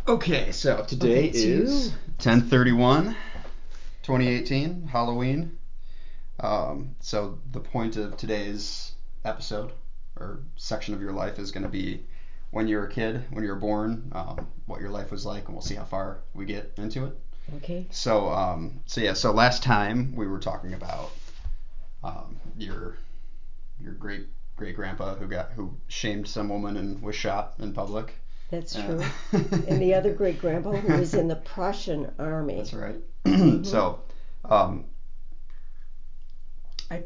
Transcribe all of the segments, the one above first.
Okay, so today is 10/31, 2018, Halloween. So the point of today's episode or section of your life is going to be when you were a kid, when you were born, what your life was like, and we'll see how far we get into it. Okay. So last time we were talking about your great grandpa who shamed some woman and was shot in public. That's true. And the other great grandpa who was in the Prussian army. That's right. Mm-hmm. So, I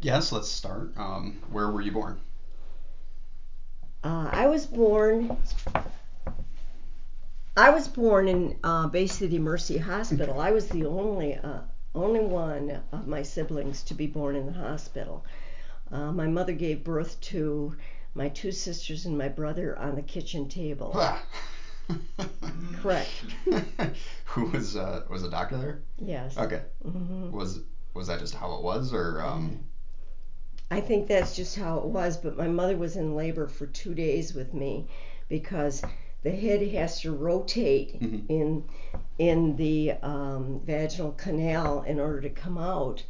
guess let's start. Where were you born? I was born in Bay City Mercy Hospital. I was the only one of my siblings to be born in the hospital. My mother gave birth to my two sisters and my brother on the kitchen table. Correct. Who was a doctor there? Yes. Okay. Mm-hmm. Was that just how it was, or? I think that's just how it was. But my mother was in labor for 2 days with me because the head has to rotate Mm-hmm. in the vaginal canal in order to come out.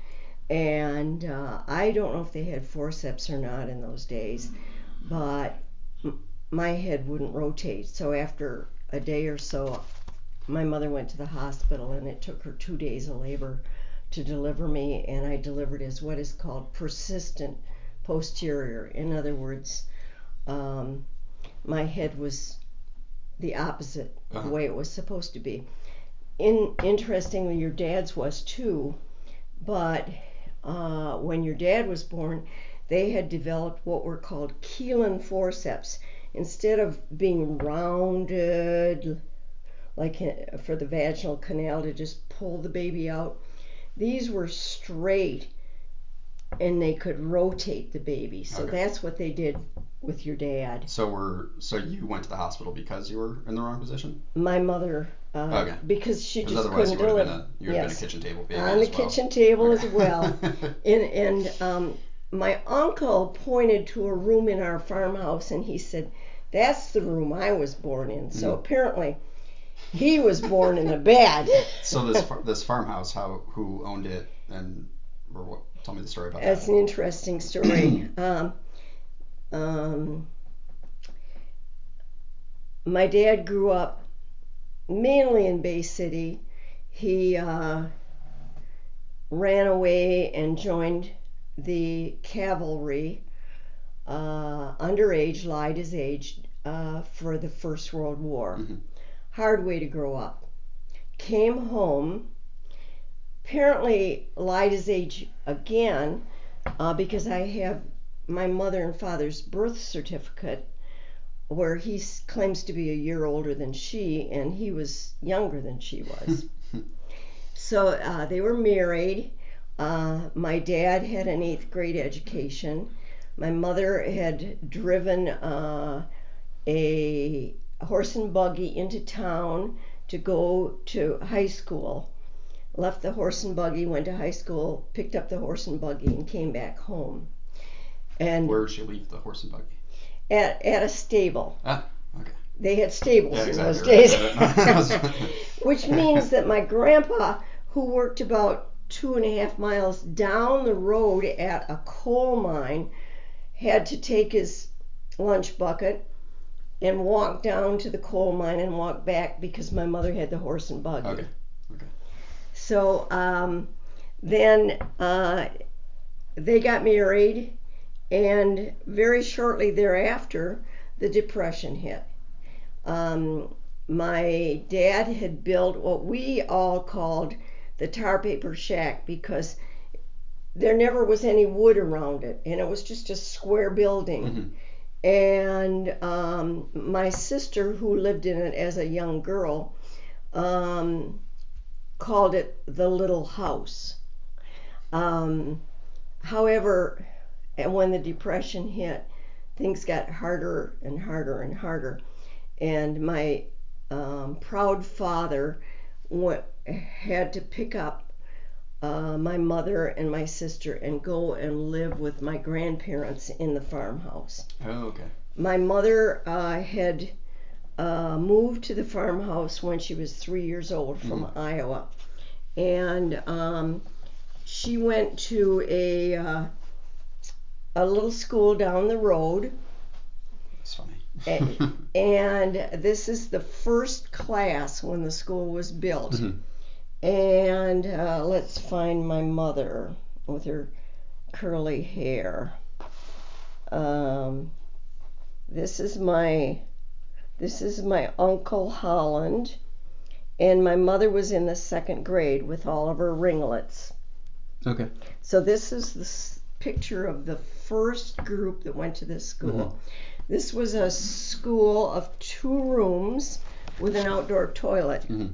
And I don't know if they had forceps or not in those days, but my head wouldn't rotate. So after a day or so, my mother went to the hospital, and it took her 2 days of labor to deliver me, and I delivered as what is called persistent posterior. In other words, my head was the opposite the way it was supposed to be. Interestingly, your dad's was too, but when your dad was born, they had developed what were called Keelan forceps. Instead of being rounded, like for the vaginal canal to just pull the baby out, these were straight, and they could rotate the baby. So that's what they did with your dad. So you went to the hospital because you were in the wrong position? My mother, because she just otherwise couldn't deliver. You would have been a kitchen table baby on the kitchen table as well. And my uncle pointed to a room in our farmhouse, and he said, "That's the room I was born in." So apparently, he was born in the bed. So this farmhouse, who owned it, and or what? Tell me the story about That's that. an interesting story. My dad grew up mainly in Bay City. He ran away and joined the cavalry, underage, lied his age, for the First World War. Mm-hmm. Hard way to grow up. Came home, apparently lied his age again, because I have my mother and father's birth certificate where he claims to be a year older than she, and he was younger than she was. So they were married. My dad had an 8th grade education. My mother had driven a horse and buggy into town to go to high school. Left the horse and buggy, went to high school, picked up the horse and buggy, and came back home. And where did she leave the horse and buggy? At a stable. Ah, okay. They had stables in those days. Right. Which means that my grandpa, who worked about 2.5 miles down the road at a coal mine, had to take his lunch bucket and walk down to the coal mine and walk back because my mother had the horse and buggy. Okay. So then they got married, and very shortly thereafter, the Depression hit. My dad had built what we all called the tar paper shack because there never was any wood around it, and it was just a square building. Mm-hmm. And my sister, who lived in it as a young girl, called it the little house. However, when the Depression hit, things got harder and harder and harder. And my proud father had to pick up my mother and my sister and go and live with my grandparents in the farmhouse. Oh, okay. My mother had moved to the farmhouse when she was 3 years old from Iowa. And she went to a little school down the road. That's funny. And this is the first class when the school was built. Mm-hmm. And let's find my mother with her curly hair. This is my Uncle Holland, and my mother was in the 2nd grade with all of her ringlets. Okay. So this is the picture of the first group that went to this school. Mm-hmm. This was a school of 2 rooms with an outdoor toilet. Mm-hmm.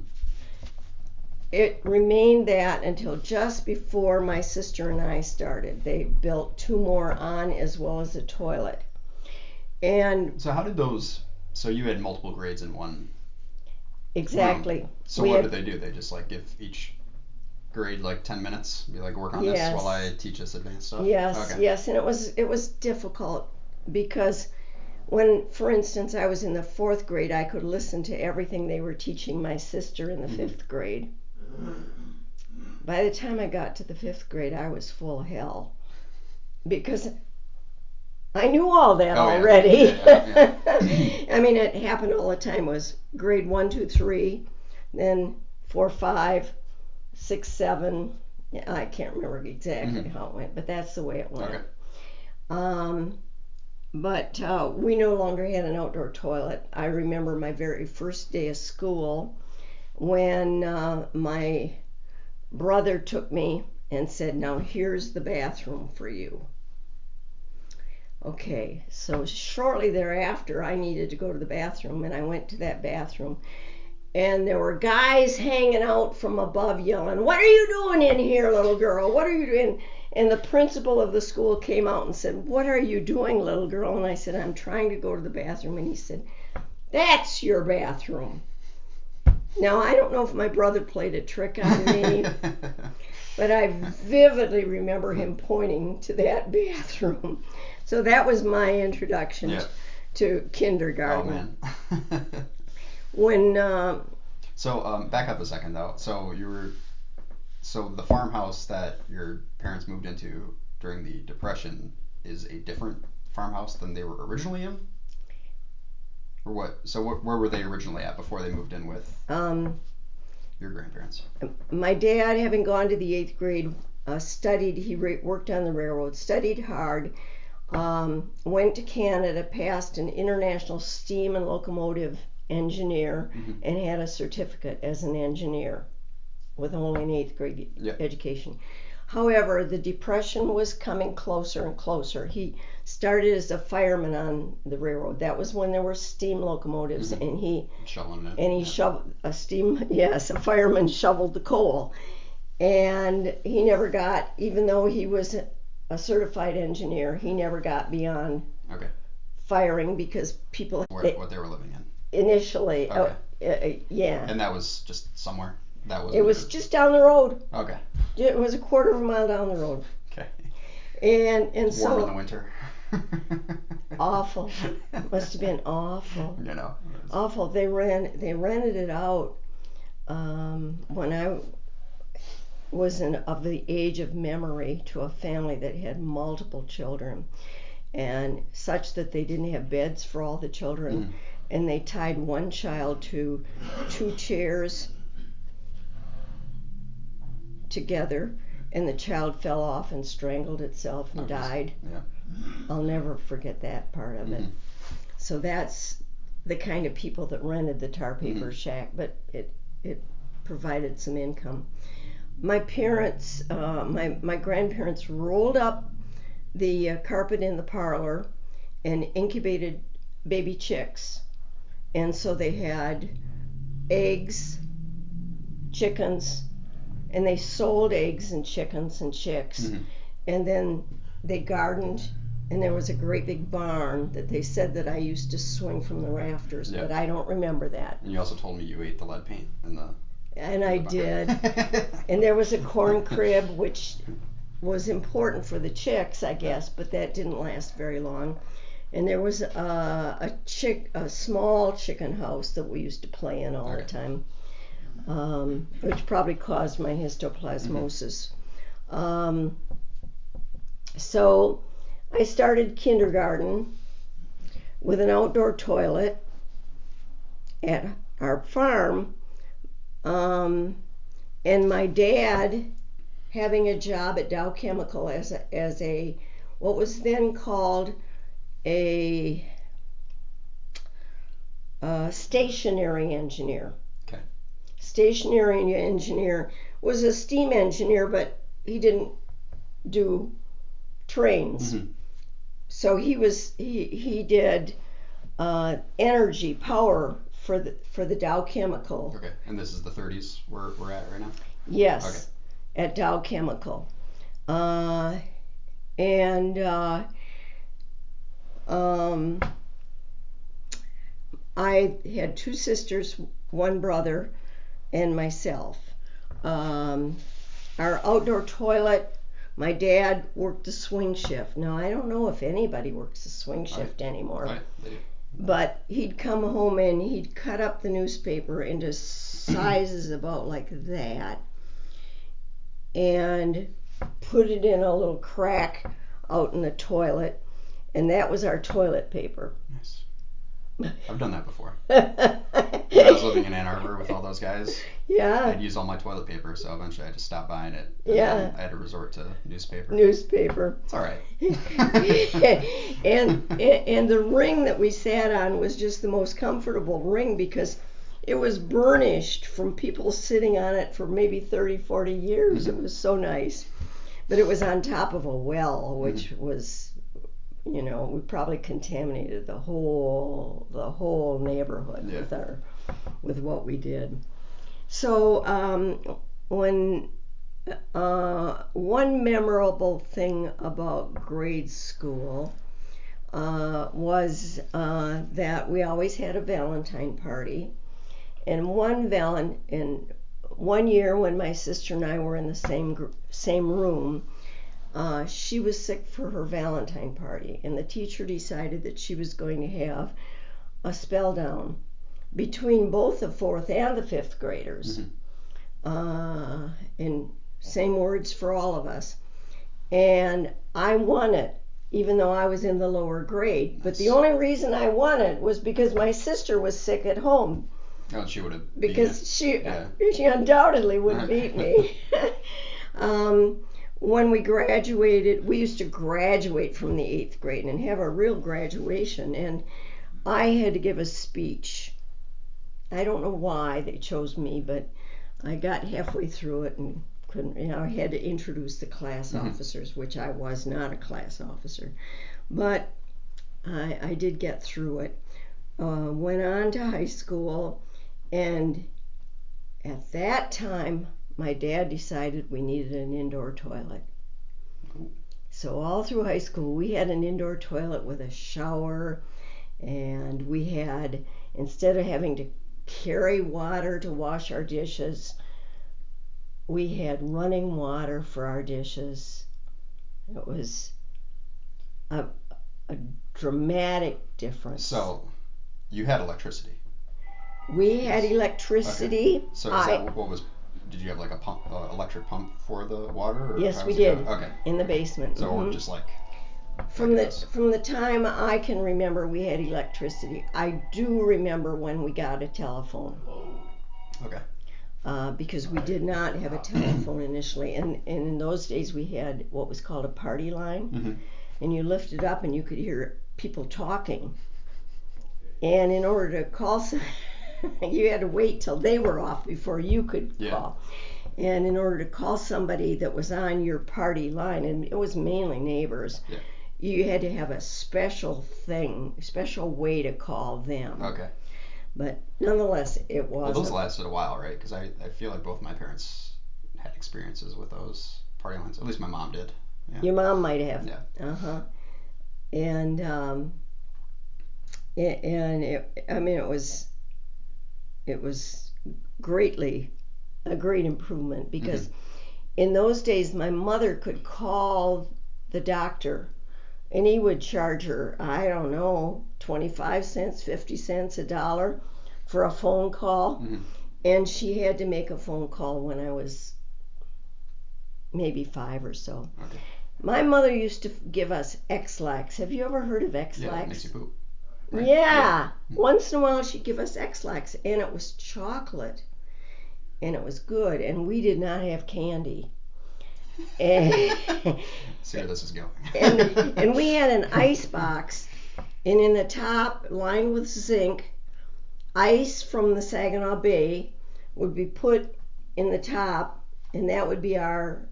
It remained that until just before my sister and I started. They built 2 more on as well as a toilet. And so how did those? So you had multiple grades in one. Exactly. Room. So what did they do? They just like give each grade like 10 minutes, be like, work on this while I teach this advanced stuff. Yes, okay. Yes, and it was difficult because when, for instance, I was in the 4th grade, I could listen to everything they were teaching my sister in the 5th grade. By the time I got to the 5th grade, I was full of hell because I knew all that already. Yeah. I mean, it happened all the time. It was grade 1, 2, 3, then 4, 5, 6, 7. I can't remember exactly how it went, but that's the way it went. Okay. But we no longer had an outdoor toilet. I remember my very first day of school when my brother took me and said, "Now here's the bathroom for you." Okay, so shortly thereafter I needed to go to the bathroom, and I went to that bathroom, and there were guys hanging out from above yelling, "What are you doing in here, little girl? What are you doing?" And the principal of the school came out and said, "What are you doing, little girl?" And I said, "I'm trying to go to the bathroom." And he said, "That's your bathroom." Now, I don't know if my brother played a trick on me, but I vividly remember him pointing to that bathroom. So that was my introduction to kindergarten. Oh, man. When back up a second, though. So the farmhouse that your parents moved into during the Depression is a different farmhouse than they were originally in? Or what? So where were they originally at before they moved in with your grandparents? My dad, having gone to the 8th grade, studied. He worked on the railroad, studied hard, went to Canada, passed an international steam and locomotive engineer, and had a certificate as an engineer with only an 8th grade education. However, the Depression was coming closer and closer. He started as a fireman on the railroad. That was when there were steam locomotives, and he shoveled a fireman shoveled the coal, and he never got, even though he was a certified engineer, he never got beyond firing because people what they were living in initially. And that was just somewhere. It was just down the road. Okay. It was a quarter of a mile down the road. Okay. And so warm in the winter. Awful. Must have been awful. You know. Awful. They rented it out when I was of the age of memory to a family that had multiple children, and such that they didn't have beds for all the children, and they tied one child to 2 chairs together, and the child fell off and strangled itself and died. Yeah. I'll never forget that part of it. So that's the kind of people that rented the tar paper shack, but it provided some income. My parents, my grandparents rolled up the carpet in the parlor and incubated baby chicks, and so they had eggs, chickens, and they sold eggs and chickens and chicks, and then they gardened, and there was a great big barn that they said that I used to swing from the rafters, but I don't remember that. And you also told me you ate the lead paint in the... And I did. And there was a corn crib, which was important for the chicks, I guess, but that didn't last very long. And there was a small chicken house that we used to play in all the time, which probably caused my histoplasmosis. So I started kindergarten with an outdoor toilet at our farm, and my dad having a job at Dow Chemical as a what was then called a stationary engineer. Okay. Stationary engineer was a steam engineer, but he didn't do trains. Mm-hmm. So he did energy power for the Dow Chemical. Okay, and this is the 30s we're at right now? Yes, okay. At Dow Chemical. I had two sisters, one brother, and myself. Our outdoor toilet, my dad worked the swing shift. Now, I don't know if anybody works the swing shift anymore. Right. But he'd come home and he'd cut up the newspaper into sizes about like that and put it in a little crack out in the toilet, and that was our toilet paper. Nice. I've done that before. When I was living in Ann Arbor with all those guys, yeah, I'd use all my toilet paper, so eventually I had to stop buying it. Yeah. I had to resort to newspaper. Newspaper. It's all right. and the ring that we sat on was just the most comfortable ring because it was burnished from people sitting on it for maybe 30, 40 years. It was so nice. But it was on top of a well, which was, we probably contaminated the whole neighborhood with what we did. So when one memorable thing about grade school was that we always had a Valentine party, and one year when my sister and I were in the same room, she was sick for her Valentine party, and the teacher decided that she was going to have a spell down between both the 4th and the 5th graders. And same words for all of us. And I won it, even though I was in the lower grade. Nice. But the only reason I won it was because my sister was sick at home. Oh, she would have because she undoubtedly would beat me. When we graduated, we used to graduate from the 8th grade and have a real graduation, and I had to give a speech. I don't know why they chose me, but I got halfway through it and couldn't, I had to introduce the class officers, which I was not a class officer, but I did get through it. Went on to high school, and at that time, my dad decided we needed an indoor toilet. So all through high school, we had an indoor toilet with a shower, and we had, instead of having to carry water to wash our dishes, we had running water for our dishes. It was a dramatic difference. So you had electricity? We had electricity. Okay. So did you have like a pump, electric pump for the water? Or yes, we did. Okay. In the basement. So just like from the time I can remember, we had electricity. I do remember when we got a telephone. Okay. Because we did not have a telephone initially, and in those days we had what was called a party line, and you lifted up and you could hear people talking. And in order to call you had to wait till they were off before you could call. And in order to call somebody that was on your party line, and it was mainly neighbors, you had to have a special way to call them. Okay. But nonetheless, it was. Well, those lasted a while, right? Because I feel like both my parents had experiences with those party lines. At least my mom did. Yeah. Your mom might have. Yeah. And it was greatly a great improvement because in those days my mother could call the doctor and he would charge her, I don't know, 25 cents, 50 cents, $1 for a phone call. Mm-hmm. And she had to make a phone call when I was maybe 5 or so. Okay. My mother used to give us X-Lax. Have you ever heard of X-Lax? Yeah, it makes you poop. Right? Yeah. Once in a while she'd give us X-Lax, and it was chocolate. And it was good, and we did not have candy. And see where this is going. and we had an ice box, and in the top, lined with zinc, ice from the Saginaw Bay would be put in the top, and that would be our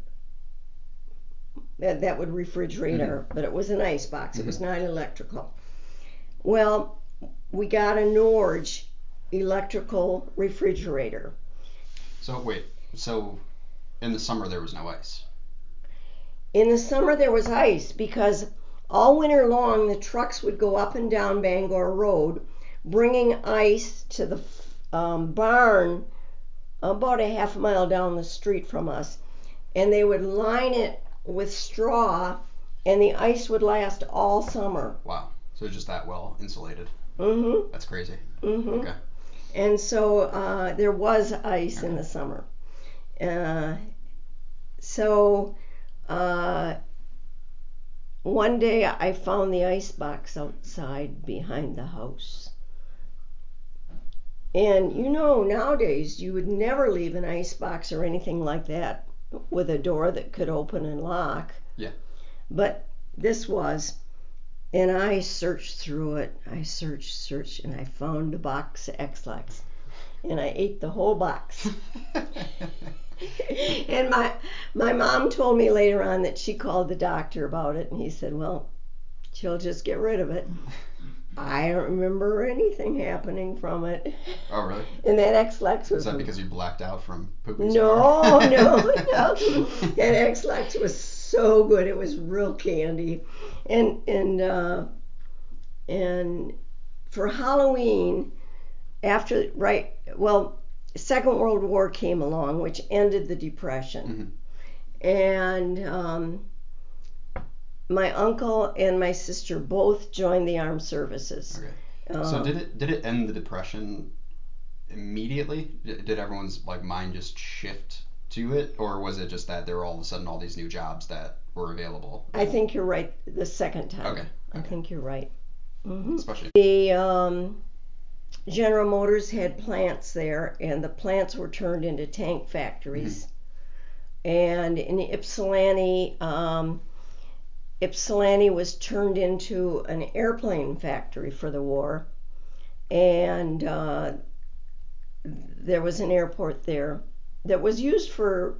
that would refrigerate her. But it was an ice box. It was not electrical. Well, we got a Norge electrical refrigerator. So wait, so in the summer there was no ice? In the summer there was ice because all winter long the trucks would go up and down Bangor Road bringing ice to the barn about a half a mile down the street from us, and they would line it with straw, and the ice would last all summer. Wow, so just that well insulated. Mm-hmm. That's crazy. Mm-hmm. Okay. And so there was ice in the summer. So one day I found the ice box outside behind the house. And you know, nowadays you would never leave an ice box or anything like that with a door that could open and lock. Yeah. But this was, and I searched through it. I searched, and I found a box of X-Lax. And I ate the whole box. And my mom told me later on that she called the doctor about it, and he said, well, she'll just get rid of it. I don't remember anything happening from it. Oh, really? And that X-Lax was... Is that because you blacked out from pooping no, somewhere? no. That X-Lax was so good. It was real candy. And for Halloween, Second World War came along, which ended the Depression. Mm-hmm. And my uncle and my sister both joined the armed services. Okay. So did it end the Depression immediately? Did everyone's mind just shift to it, or was it just that there were all of a sudden all these new jobs that were available? I think you're right the second time. Okay. I think you're right. Mm-hmm. Especially the General Motors had plants there, and the plants were turned into tank factories. Mm-hmm. And in Ypsilanti, Ypsilanti was turned into an airplane factory for the war, and there was an airport there that was used for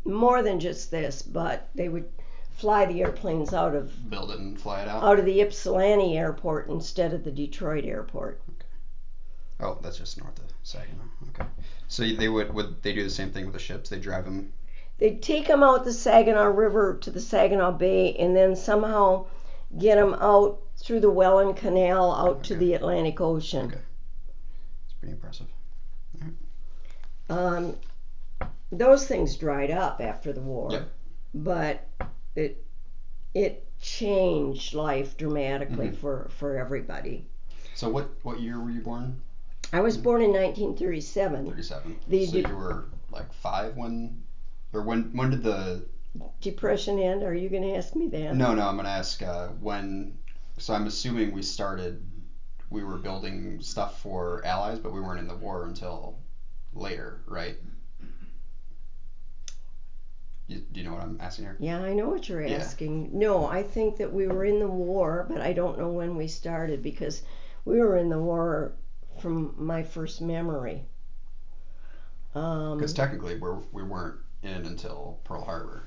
more than just this, but they would fly the airplanes build it and fly it out of the Ypsilanti airport instead of the Detroit airport. Okay. Oh, that's just north of Saginaw. Okay. So would they do the same thing with the ships? They drive them. They'd take them out the Saginaw River to the Saginaw Bay, and then somehow get them out through the Welland Canal out to the Atlantic Ocean. Okay. It's pretty impressive. All right. Those things dried up after the war, yep. But it changed life dramatically for everybody. So what year were you born? I was born in 1937. 37. So you were 5 when did the Depression end? Are you going to ask me that? No, I'm going to ask when. So I'm assuming we were building stuff for Allies, but we weren't in the war until later, right? Do you know what I'm asking here? Yeah, I know what you're asking. No, I think that we were in the war, but I don't know when we started, because we were in the war from my first memory. Because technically we weren't in until Pearl Harbor.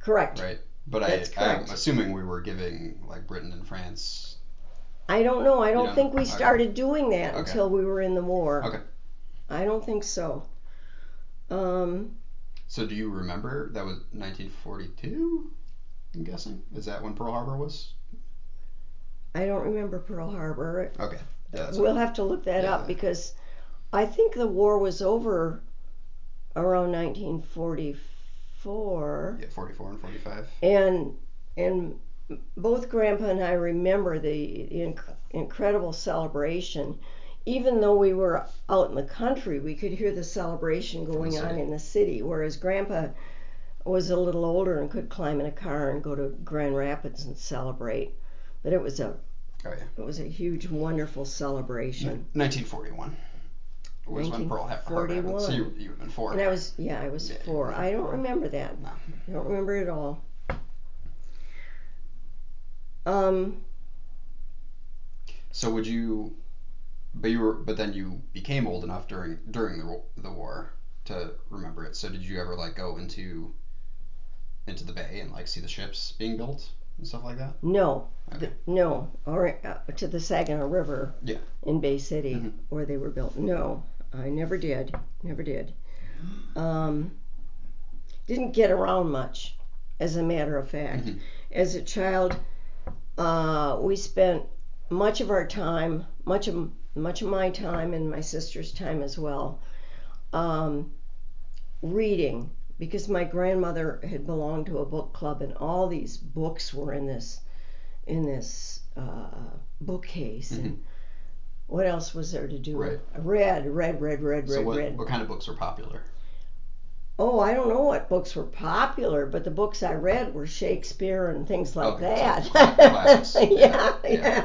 Correct. Right? But I'm assuming we were giving Britain and France. I don't know. I don't think we started doing that until we were in the war. Okay. I don't think so. So do you remember that was 1942? I'm guessing. Is that when Pearl Harbor was? I don't remember Pearl Harbor. Okay. Yeah, we'll have to look that up, because I think the war was over around 1944. Yeah, 44 and 45. And both Grandpa and I remember the incredible celebration. Even though we were out in the country, we could hear the celebration going on in the city, whereas Grandpa was a little older and could climb in a car and go to Grand Rapids and celebrate. But it was a huge, wonderful celebration. 1941 was when Pearl happened. So you would have been 4. And I was 4. I don't remember that. No. I don't remember it all. So would you? But then you became old enough during the war to remember it. So did you ever like go into the bay and like see the ships being built and stuff like that? No, Okay. no, or to the Saginaw River Yeah. in Bay City Mm-hmm. where they were built. No, I never did. Didn't get around much, as a matter of fact. Mm-hmm. As a child, we spent much of our time, much of my time and my sister's time as well, reading, because my grandmother had belonged to a book club, and all these books were in this bookcase. Mm-hmm. And what else was there to do? Right. Read. So what kind of books were popular? Oh, I don't know what books were popular, but the books I read were Shakespeare and things like that. So classics. Yeah.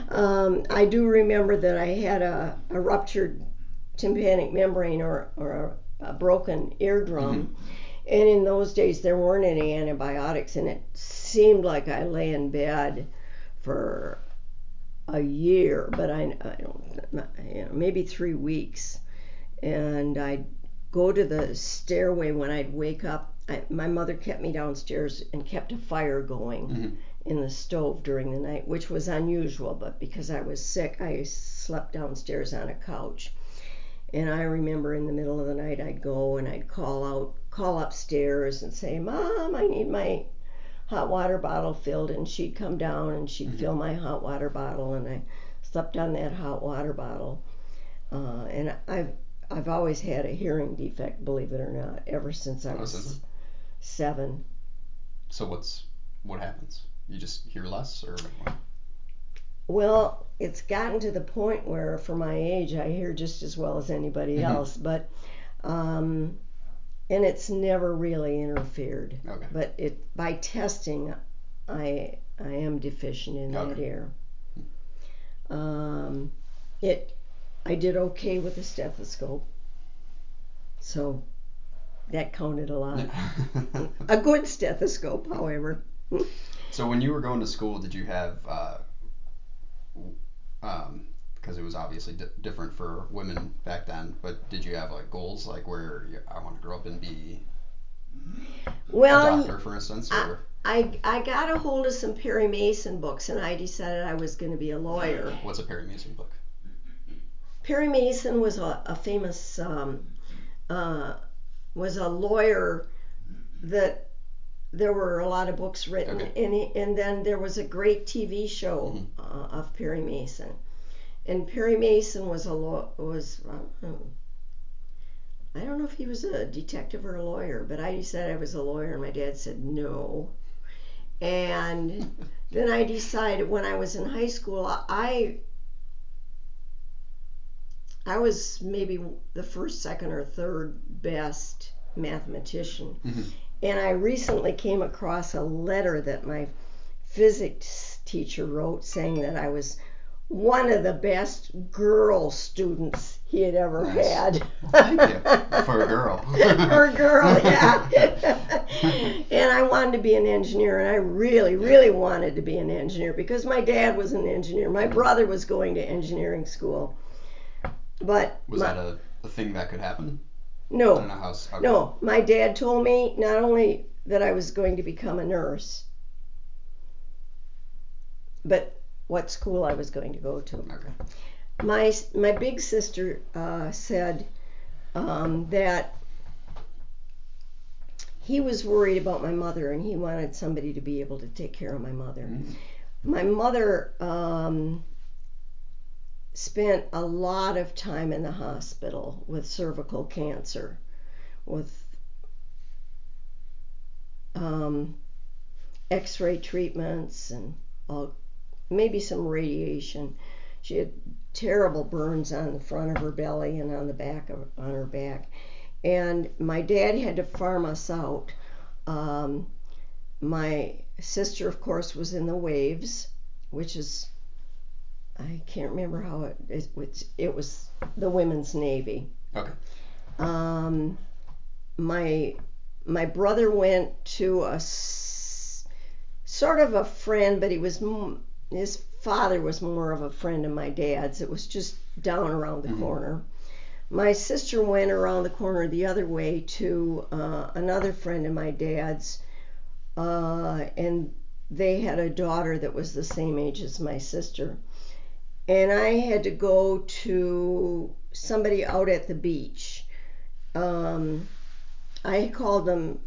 I do remember that I had a ruptured tympanic membrane or a broken eardrum. Mm-hmm. And in those days, there weren't any antibiotics, and it seemed like I lay in bed for a year, but I don't, maybe 3 weeks. And I'd go to the stairway when I'd wake up. My mother kept me downstairs and kept a fire going Mm-hmm. in the stove during the night, which was unusual, but because I was sick, I slept downstairs on a couch. And I remember in the middle of the night, I'd go and I'd call upstairs and say, "Mom, I need my hot water bottle filled," and she'd come down and she'd Mm-hmm. fill my hot water bottle, and I slept on that hot water bottle. And I've always had a hearing defect, believe it or not, ever since I was 7. So what happens? You just hear less, or what? Well, it's gotten to the point where, for my age, I hear just as well as anybody Mm-hmm. else, but and it's never really interfered. Okay. But by testing, I am deficient in that ear. I did okay with the stethoscope, so that counted a lot. A good stethoscope, however. So when you were going to school, did you have because it was obviously different for women back then, but did you have like goals, like where I want to grow up and be a doctor, for instance? Or? I got a hold of some Perry Mason books, and I decided I was going to be a lawyer. What's a Perry Mason book? Perry Mason was a famous was a lawyer that there were a lot of books written, Okay. and then there was a great TV show of Perry Mason. And Perry Mason was I don't know if he was a detective or a lawyer, but I decided I was a lawyer, and my dad said no. And then I decided when I was in high school, I was maybe the first, second, or third best mathematician. Mm-hmm. And I recently came across a letter that my physics teacher wrote saying that I was one of the best girl students he had ever had. Thank you. For a girl. For a girl, yeah. And I wanted to be an engineer, and I really, really wanted to be an engineer because my dad was an engineer. My brother was going to engineering school. But was that a thing that could happen? No. I don't know how. No, my dad told me not only that I was going to become a nurse, but what school I was going to go to. Okay. My big sister said that he was worried about my mother, and he wanted somebody to be able to take care of my mother. Mm-hmm. My mother spent a lot of time in the hospital with cervical cancer, with X-ray treatments and maybe some radiation. She had terrible burns on the front of her belly and on the back on her back. And my dad had to farm us out. My sister, of course, was in the Waves, which is, I can't remember how it was the Women's Navy. Okay. My brother went to a sort of a friend, but his father was more of a friend of my dad's. It was just down around the corner. My sister went around the corner the other way to another friend of my dad's, and they had a daughter that was the same age as my sister. And I had to go to somebody out at the beach. I called them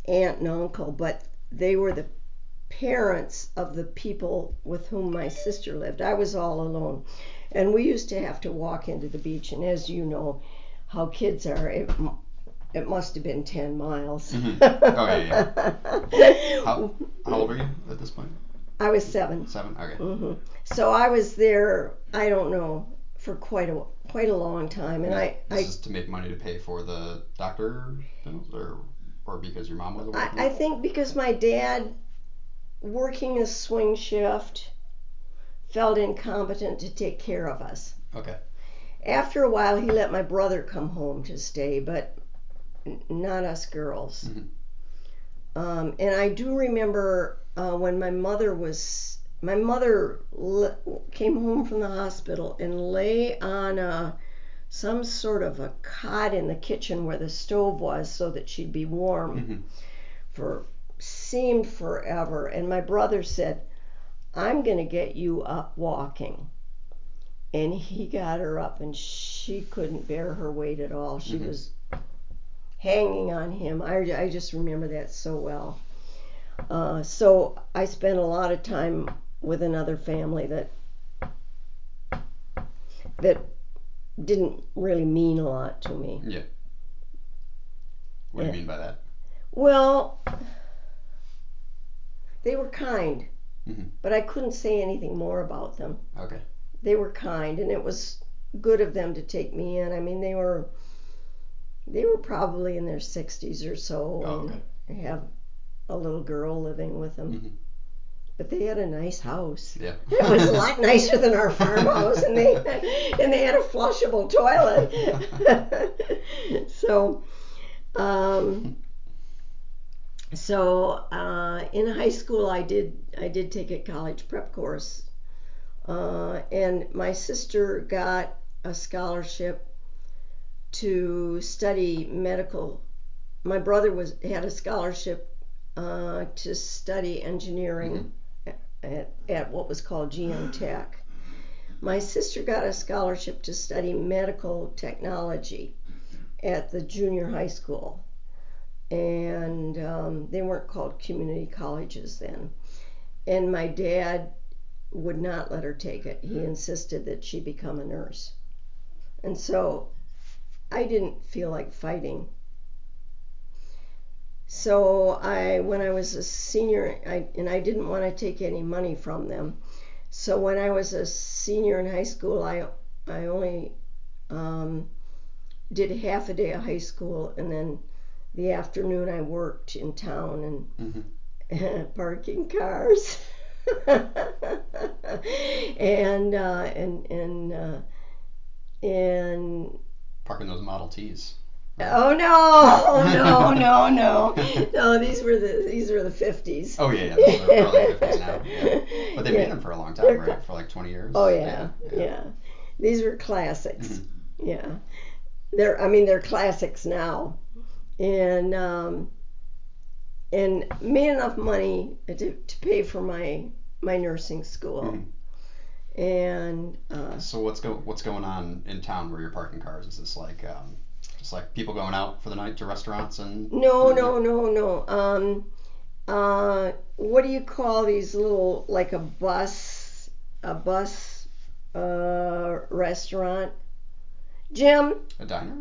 aunt and uncle, but they were the parents of the people with whom my sister lived. I was all alone. And we used to have to walk into the beach, and as you know how kids are, it must have been 10 miles. Mm-hmm. Oh, yeah. How old were you at this point? I was 7. 7, okay. Mm-hmm. So I was there, I don't know, for quite a long time. And This is to make money to pay for the doctor bills, or because your mom was working? I think because my dad, working a swing shift, felt incompetent to take care of us. Okay. After a while, he let my brother come home to stay, but not us girls. Mm-hmm. And I do remember when my mother came home from the hospital and lay on some sort of a cot in the kitchen where the stove was so that she'd be warm seemed forever. And my brother said, "I'm going to get you up walking." And he got her up, and she couldn't bear her weight at all. She was hanging on him. I just remember that so well. So I spent a lot of time with another family that didn't really mean a lot to me. Yeah. What do you mean by that? Well, they were kind, but I couldn't say anything more about them. Okay. They were kind, and it was good of them to take me in. I mean, they were probably in their 60s or so, and they have a little girl living with them. But they had a nice house. Yeah. It was a lot nicer than our farmhouse, and they had a flushable toilet. So in high school, I did take a college prep course, and my sister got a scholarship to study medical. My brother had a scholarship to study engineering at what was called GM Tech. My sister got a scholarship to study medical technology at the junior high school, and they weren't called community colleges then. And my dad would not let her take it. He insisted that she become a nurse. And so I didn't feel like fighting. So when I was a senior, I didn't want to take any money from them. So when I was a senior in high school, I only did half a day of high school, and then the afternoon I worked in town and parking cars. and parking those Model Ts. Oh no! These were the 50s. Oh yeah, those are early 50s now. Yeah. But they made them for a long time, right? For like 20 years. Oh yeah. These were classics. Yeah, they're classics now, and made enough money to pay for my nursing school. And so what's going on in town where you're parking cars? Is this like just like people going out for the night to restaurants and? No. What do you call these little, like a bus restaurant? Jim? A diner?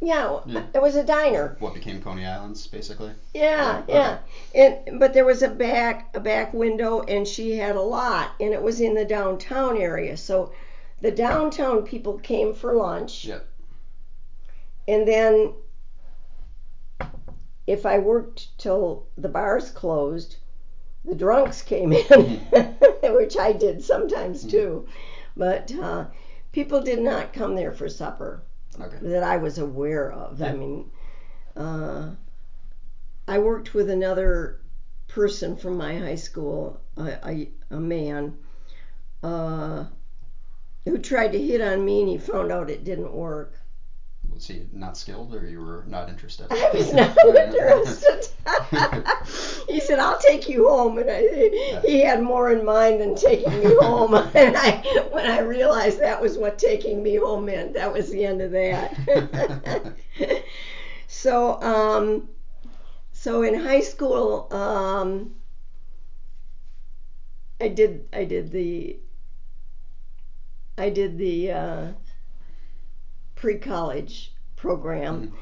Yeah, Yeah. it was a diner. What became Coney Islands, basically? Yeah, Yeah. But there was a back window, and she had a lot, and it was in the downtown area. So the downtown people came for lunch. Yeah. And then if I worked till the bars closed, the drunks came in, which I did sometimes too. But people did not come there for supper that I was aware of. I mean, I worked with another person from my high school, a man, who tried to hit on me, and he found out it didn't work. Was he not skilled, or you were not interested? I was not interested. He said, "I'll take you home," and he had more in mind than taking me home. And when I realized that was what taking me home meant, that was the end of that. So in high school, I did the pre-college program. Mm-hmm.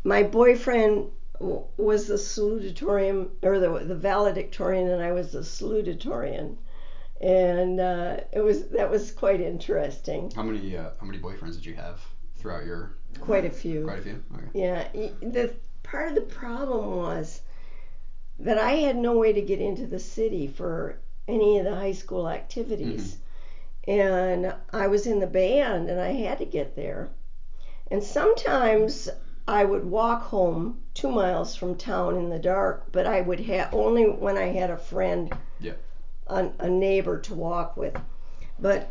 My boyfriend was the salutatorian, or the valedictorian, and I was the salutatorian, and that was quite interesting. How many boyfriends did you have throughout your? Quite a few. Quite a few. Okay. Yeah. The part of the problem was that I had no way to get into the city for any of the high school activities. Mm-hmm. And I was in the band, and I had to get there. And sometimes I would walk home 2 miles from town in the dark, but I would have only when I had a friend, yeah, a neighbor to walk with. But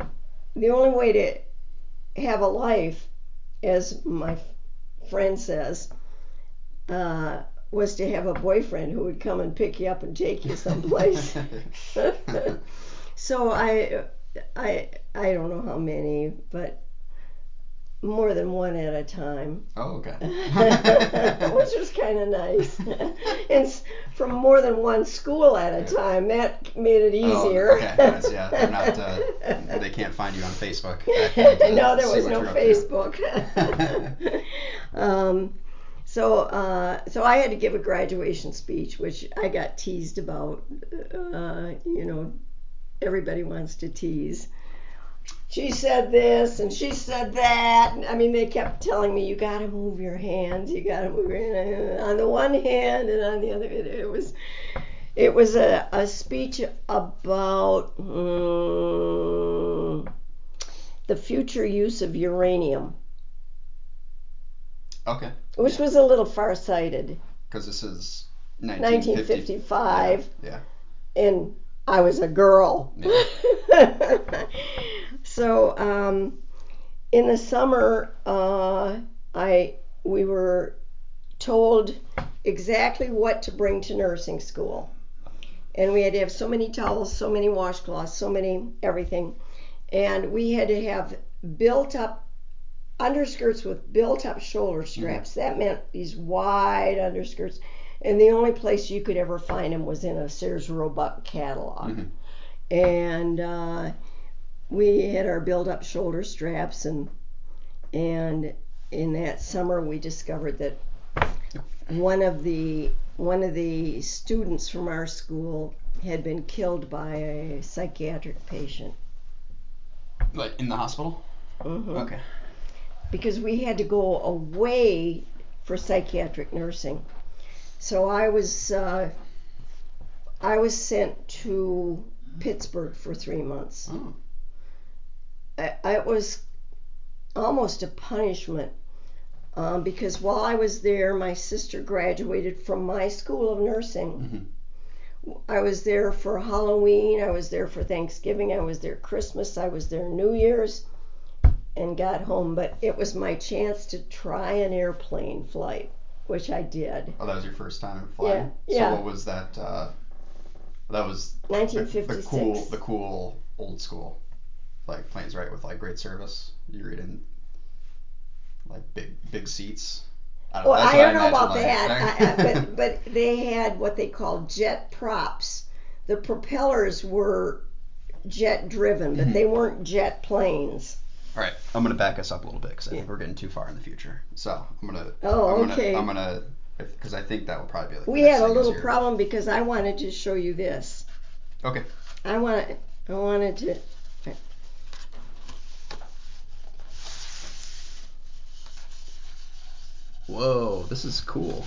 the only way to have a life, as my friend says, was to have a boyfriend who would come and pick you up and take you someplace. So I don't know how many, but more than one at a time. Oh, okay. Which was kind of nice. And from more than one school at a time, that made it easier. Oh, okay. Nice, yeah. They're not, they can't find you on Facebook. No, there was no Facebook. So I had to give a graduation speech, which I got teased about. Everybody wants to tease. She said this and she said that. I mean, they kept telling me, you got to move your hands. You got to move your hands on the one hand and on the other. It was a speech about the future use of uranium. Okay. Which was a little far-sighted. Because this is 1955. Yeah. And I was a girl. Yeah. So in the summer, we were told exactly what to bring to nursing school. And we had to have so many towels, so many washcloths, so many everything. And we had to have built-up underskirts with built-up shoulder straps. Mm-hmm. That meant these wide underskirts. And the only place you could ever find them was in a Sears Roebuck catalog. Mm-hmm. And we had our build-up shoulder straps, and in that summer we discovered that one of the students from our school had been killed by a psychiatric patient. Like in the hospital? Mm-hmm. Okay. Because we had to go away for psychiatric nursing. So I was sent to Pittsburgh for 3 months. Oh. It was almost a punishment because while I was there, my sister graduated from my school of nursing. Mm-hmm. I was there for Halloween, I was there for Thanksgiving, I was there Christmas, I was there New Year's, and got home. But it was my chance to try an airplane flight, which I did. Oh, that was your first time flying? Yeah. So what was that? That was 1956. The cool old school, like planes, right? With like great service. You read in like big seats. I don't know about that. But they had what they called jet props. The propellers were jet driven, but they weren't jet planes. All right, I'm gonna back us up a little bit because I think we're getting too far in the future. So Okay. I'm gonna, because I think that will probably be like. We had a little problem because I wanted to show you this. Okay. I wanted to. Whoa, this is cool.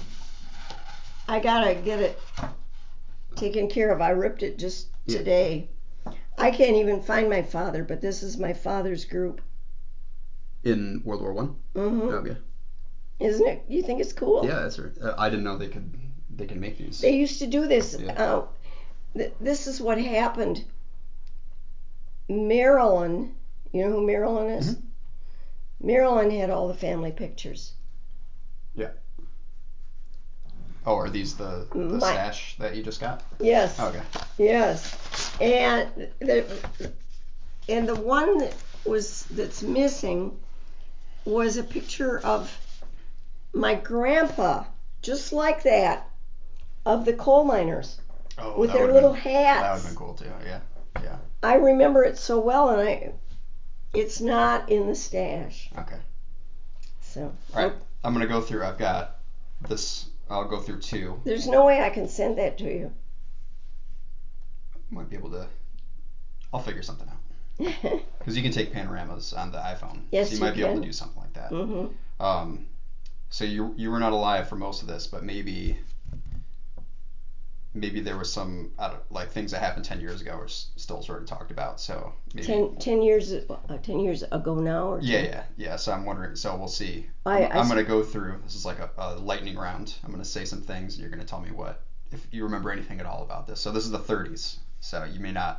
I gotta get it taken care of. I ripped it just today. I can't even find my father, but this is my father's group. In World War One. Mm-hmm. Okay. Isn't it? You think it's cool? Yeah, that's right. I didn't know they can make these. They used to do this. Yeah. This is what happened. Marilyn, you know who Marilyn is? Mm-hmm. Marilyn had all the family pictures. Yeah. Oh, are these the stash that you just got? Yes. Okay. Yes. And the one that's missing was a picture of my grandpa, just like that, of the coal miners with their little hats. That would have been cool too. Yeah. Yeah. I remember it so well, and it's not in the stash. Okay. So. All right. I'm gonna go through. I've got this. I'll go through two. There's no way I can send that to you. Might be able to. I'll figure something out. Because you can take panoramas on the iPhone. Yes, so you might be able to do something like that. Mm-hmm. So you were not alive for most of this, but maybe there was some like things that happened 10 years ago were still sort of talked about. So maybe 10 years ago now, or yeah. So I'm wondering. So we'll see. I'm gonna go through. This is like a lightning round. I'm gonna say some things, and you're gonna tell me if you remember anything at all about this. So this is the 30s. So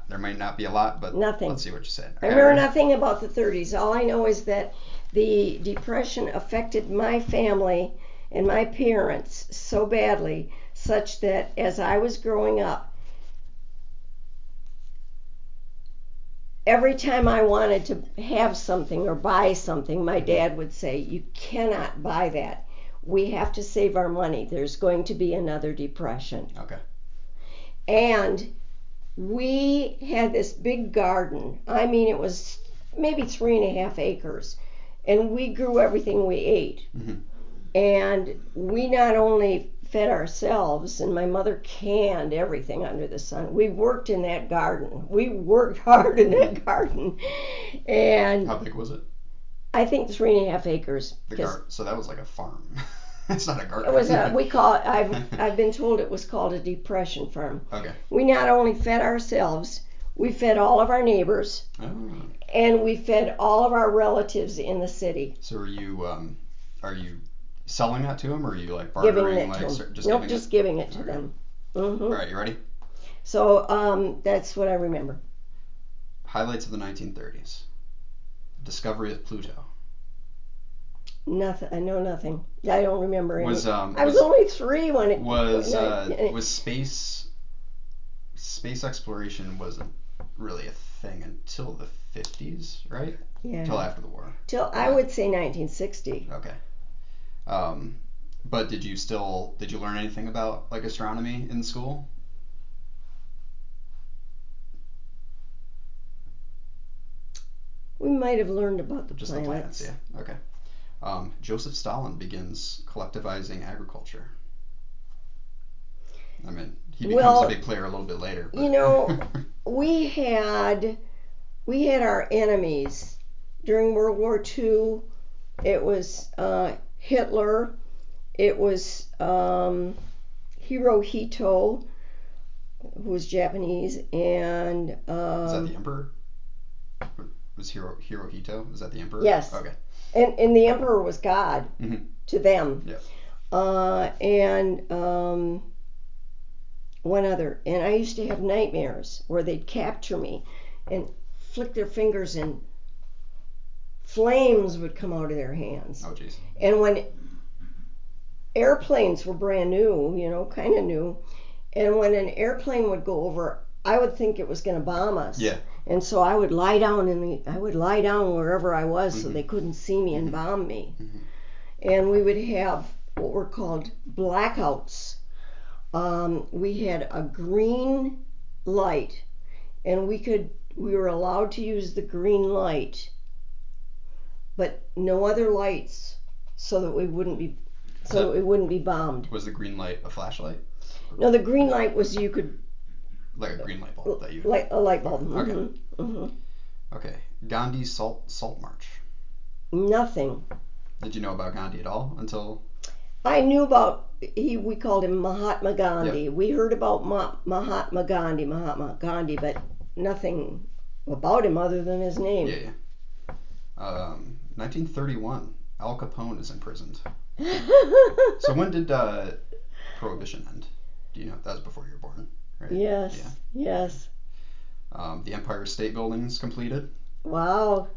there might not be a lot, but nothing. Let's see what you said. I remember nothing about the 30s. All I know is that the Depression affected my family and my parents so badly, such that as I was growing up, every time I wanted to have something or buy something, my dad would say, "You cannot buy that. We have to save our money. There's going to be another depression." Okay. And we had this big garden. I mean, it was maybe 3.5 acres. And we grew everything we ate. Mm-hmm. And we not only fed ourselves, and my mother canned everything under the sun. We worked in that garden. We worked hard in that garden. And how big was it? I think 3.5 acres. So that was like a farm. It's not a garden. It was I've been told it was called a depression farm. Okay. We not only fed ourselves, we fed all of our neighbors, and we fed all of our relatives in the city. So are you selling that to them, or are you like bartering? Giving it to them. Just giving it to them. Mm-hmm. All right, you ready? So that's what I remember. Highlights of the 1930s. Discovery of Pluto. Nothing. I know nothing. I don't remember any. I was only 3 when it was space exploration wasn't really a thing until the 50s, right? Yeah. Until after the war. I would say 1960. Okay. But did you learn anything about like astronomy in school? We might have learned about the planets. The planets, yeah. Okay. Joseph Stalin begins collectivizing agriculture. I mean, he becomes a big player a little bit later. But. You know, we had our enemies during World War II. It was Hitler. It was Hirohito, who was Japanese, and is that the emperor? Was Hirohito? Was that the emperor? Yes. Okay. And the emperor was God to them. Yeah. And one other. And I used to have nightmares where they'd capture me and flick their fingers and flames would come out of their hands. Oh, jeez. And when airplanes were brand new, kind of new, and when an airplane would go over, I would think it was going to bomb us. Yeah. And so I would lie down wherever I was so they couldn't see me and bomb me. Mm-hmm. And we would have what were called blackouts. We had a green light, and we were allowed to use the green light but no other lights, so that we wouldn't be bombed. Was the green light a flashlight? No, the green light was you could. Like a green light bulb that you. Like a light bulb. Okay. Mm-hmm. Mm-hmm. Okay. Gandhi's Salt March. Nothing. Did you know about Gandhi at all until? I knew about we called him Mahatma Gandhi. Yep. We heard about Mahatma Gandhi, but nothing about him other than his name. Yeah. 1931. Al Capone is imprisoned. So when did Prohibition end? Do you know? That was before you were born, right? Yes. Yeah. Yes. The Empire State Building is completed. Wow.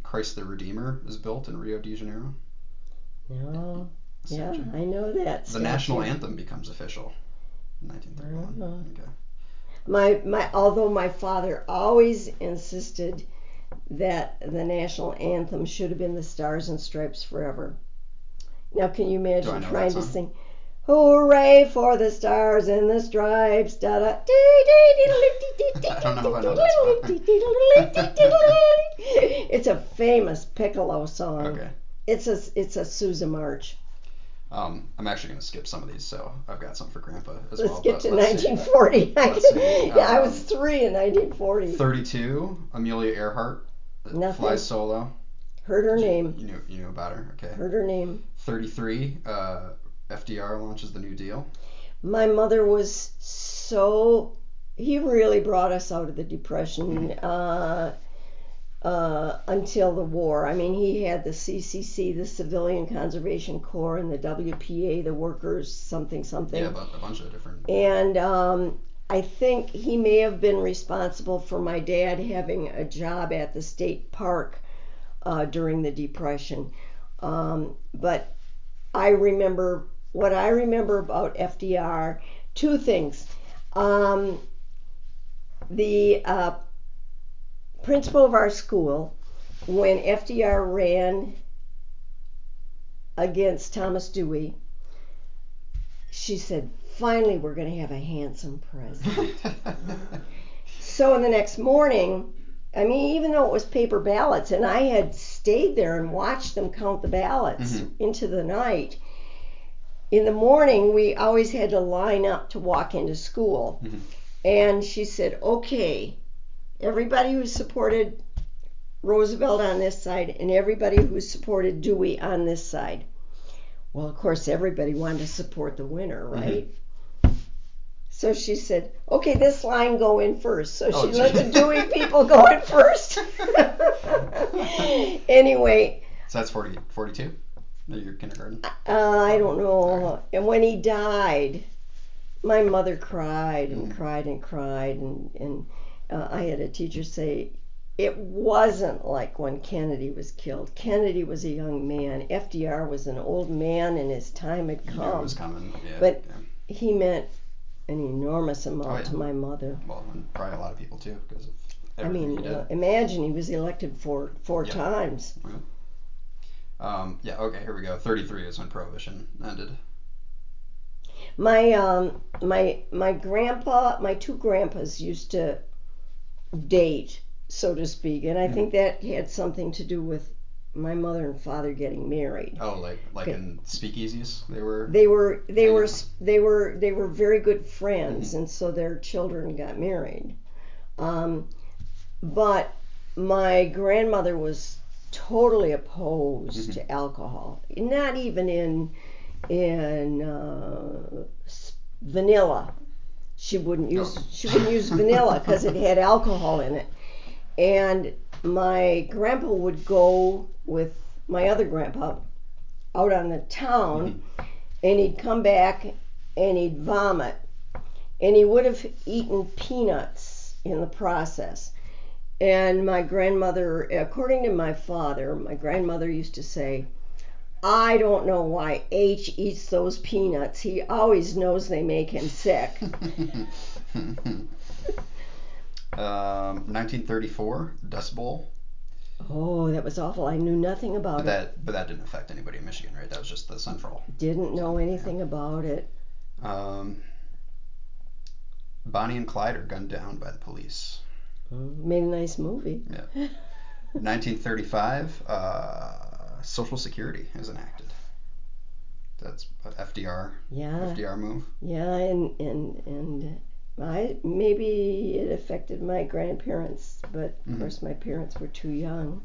Christ the Redeemer is built in Rio de Janeiro. No. Yeah, I know that. The national anthem becomes official in 1931. Okay. Although my father always insisted that the national anthem should have been the Stars and Stripes Forever. Now, can you imagine trying to sing, "Hooray for the Stars and the Stripes"? Da da. I don't know if I know that song. It's a famous piccolo song. Okay. It's a Sousa march. I'm actually going to skip some of these, so I've got some for Grandpa as Let's well. Let's get to 1940. Let's see. I was 3 in 1940. 32, Amelia Earhart flies solo. Heard her name. You knew about her, okay. Heard her name. 33, FDR launches the New Deal. My mother was he really brought us out of the Depression until the war. I mean, he had the CCC, the Civilian Conservation Corps, and the WPA, the Workers something. Yeah, a bunch of different. And I think he may have been responsible for my dad having a job at the state park during the Depression. But what I remember about FDR, 2 things. The principal of our school, when FDR ran against Thomas Dewey, she said, "Finally, we're going to have a handsome president." So in the next morning, I mean, even though it was paper ballots, and I had stayed there and watched them count the ballots into the night, in the morning, we always had to line up to walk into school. And she said, "Okay, everybody who supported Roosevelt on this side and everybody who supported Dewey on this side." Well, of course, everybody wanted to support the winner, right? So she said, "Okay, this line go in first." So she let the Dewey people go in first. Anyway. So that's 42? Your kindergarten? I don't know. Right. And when he died, my mother cried and cried and cried. And I had a teacher say, it wasn't like when Kennedy was killed. Kennedy was a young man. FDR was an old man and his time had come. You knew it was coming. Yeah, but he meant an enormous amount to my mother. Well, and probably a lot of people too, because of everything he did. Imagine he was elected four times. Okay, here we go. 33 is when Prohibition ended. My grandpa, my 2 grandpas used to date, so to speak, and I think that had something to do with my mother and father getting married. Oh, like in speakeasies, they were. They were very good friends, and so their children got married. But my grandmother was totally opposed to alcohol. Not even in vanilla. She wouldn't use vanilla because it had alcohol in it. And my grandpa would go with my other grandpa out on the town, and he'd come back and he'd vomit, and he would have eaten peanuts in the process. And my grandmother, according to my father, my grandmother used to say, "I don't know why H eats those peanuts. He always knows they make him sick." 1934, Dust Bowl. Oh, that was awful. I knew nothing about it. But that didn't affect anybody in Michigan, right? That was just the central. Didn't know anything about it. Bonnie and Clyde are gunned down by the police. Made a nice movie. Yeah. 1935, Social Security is enacted. That's a FDR move. Yeah, and maybe it affected my grandparents, but of course my parents were too young.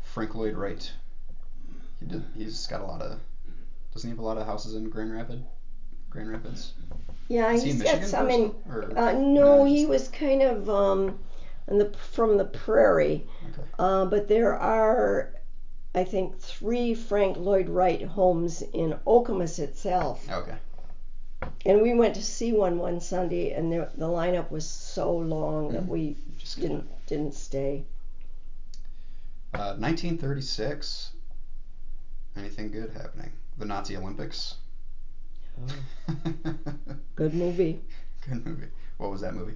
Frank Lloyd Wright. He's got a lot of. Doesn't he have a lot of houses in Grand Rapids? Yeah, Is he he's a Michigan got some person, in. No, he was kind of from the prairie. Okay. But there are, I think, 3 Frank Lloyd Wright homes in Okemos itself. Okay. And we went to see one Sunday, and the lineup was so long that we didn't stay. 1936. Anything good happening? The Nazi Olympics. Oh. Good movie. Good movie. What was that movie?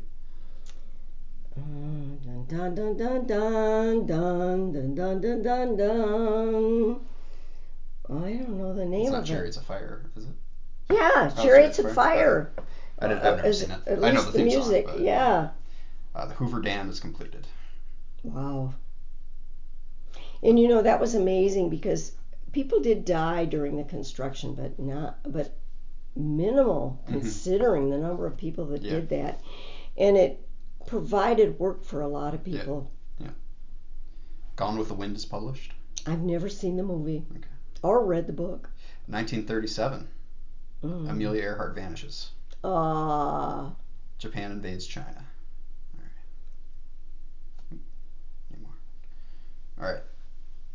Dun dun dun dun dun dun dun dun dun dun dun. I don't know the name of it. It's not Chariots of Fire, is it? Yeah, Chariots of Fire. I've never seen it. At I know least the the theme music, song, but, yeah. The Hoover Dam is completed. Wow. And you know, that was amazing because people did die during the construction, but minimal considering the number of people that did that. And it provided work for a lot of people. Yeah. Gone with the Wind is published. I've never seen the movie. Okay. Or read the book. 1937. Amelia Earhart vanishes. Japan invades China. All right.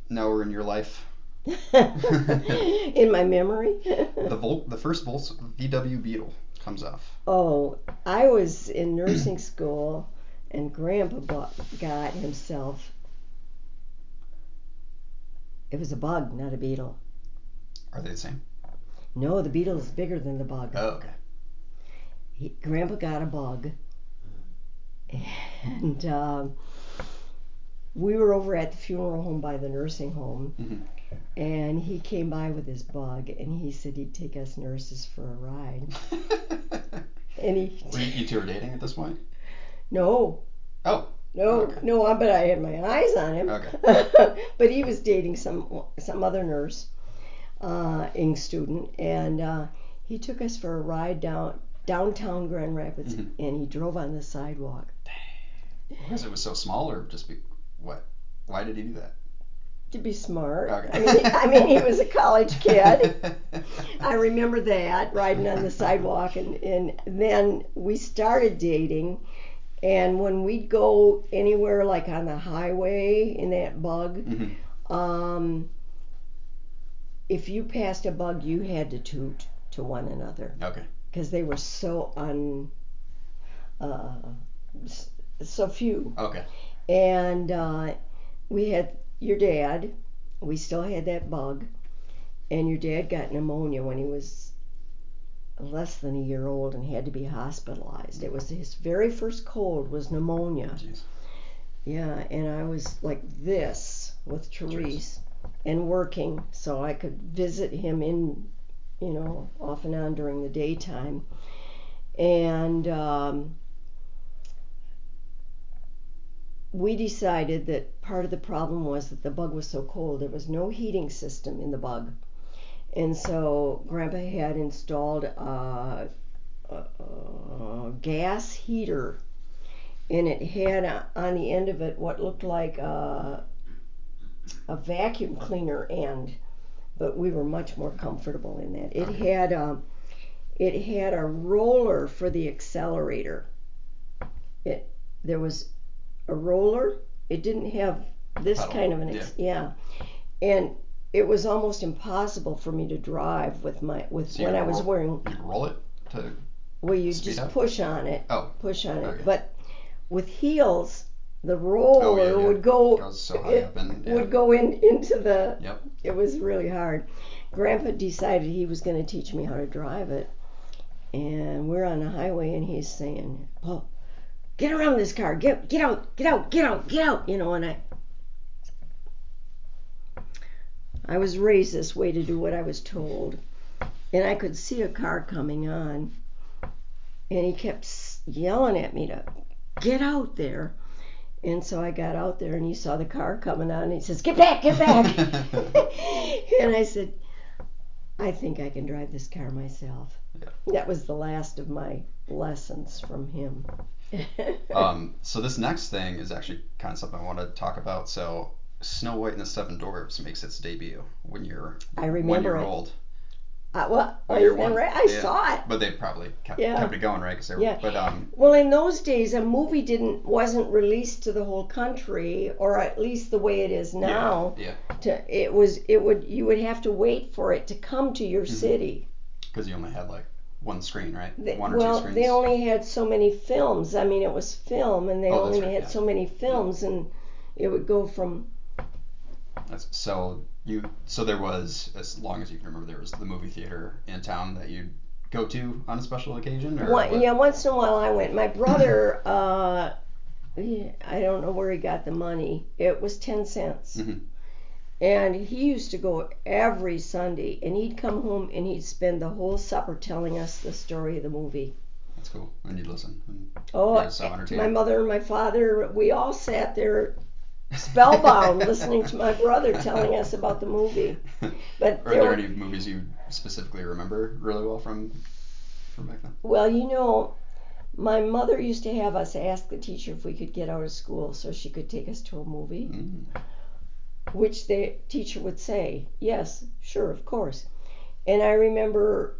Now we're in your life. In my memory. The first VW Beetle comes off. Oh, I was in nursing school, and Grandpa got himself. It was a bug, not a beetle. Are they the same? No, the beetle is bigger than the bug. Oh, okay. Grandpa got a bug, and we were over at the funeral home by the nursing home, and he came by with his bug, and he said he'd take us nurses for a ride. And you two are dating at this point? No. Oh. No, okay. no, but I had my eyes on him. Okay. But he was dating some other nurse, Ing student, and he took us for a ride downtown Grand Rapids, and he drove on the sidewalk. Because it was so small, or just what? Why did he do that? To be smart. Okay. I mean, he was a college kid. I remember that, riding on the sidewalk, and then we started dating. And when we'd go anywhere, like on the highway in that bug, if you passed a bug, you had to toot to one another. Okay. Because they were so so few. Okay. And we had your dad. We still had that bug, and your dad got pneumonia when he was less than a year old and had to be hospitalized. It was his very first cold was pneumonia. Jeez. Yeah, and I was like this with Therese and working, so I could visit him in, off and on during the daytime. And we decided that part of the problem was that the bug was so cold. There was no heating system in the bug. And so Grandpa had installed a gas heater, and it had on the end of it what looked like a vacuum cleaner end, but we were much more comfortable in that. It had a roller for the accelerator. There was a roller. It didn't have this pedal. Kind of an and it was almost impossible for me to drive with when I was wearing. You roll it to. Well, you just up? push on it. Oh. Push on Okay. it, but with heels, the roller would go. It goes so high up and. Would go into the. Yep. It was really hard. Grandpa decided he was going to teach me how to drive it, and we're on the highway, and he's saying, "Paul, get around this car. Get out. And I was raised this way to do what I was told, and I could see a car coming on, and he kept yelling at me to get out there, And so I got out there, and he saw the car coming on, and he says, "Get back, get back." And I said, "I think I can drive this car myself." Yeah. That was the last of my lessons from him. So this next thing is actually kind of something I want to talk about. So Snow White and the Seven Dwarfs makes its debut when you're I remember 1 year it. old. I saw it. But they probably kept it going, right? Because they were. Yeah. But well, in those days, a movie wasn't released to the whole country, or at least the way it is now. Yeah. You would have to wait for it to come to your city. Because you only had like one screen, right? One or two screens. They only had so many films. I mean, it was film, and they only had so many films, and it would go from. So there was, as long as you can remember, there was the movie theater in town that you'd go to on a special occasion? Yeah, once in a while I went. My brother, I don't know where he got the money. It was 10 cents. Mm-hmm. And he used to go every Sunday, and he'd come home and he'd spend the whole supper telling us the story of the movie. That's cool. And you'd listen. My mother and my father, we all sat there spellbound listening to my brother telling us about the movie. But Are there any movies you specifically remember really well from back then? Well, my mother used to have us ask the teacher if we could get out of school so she could take us to a movie, which the teacher would say, "Yes, sure, of course." And I don't remember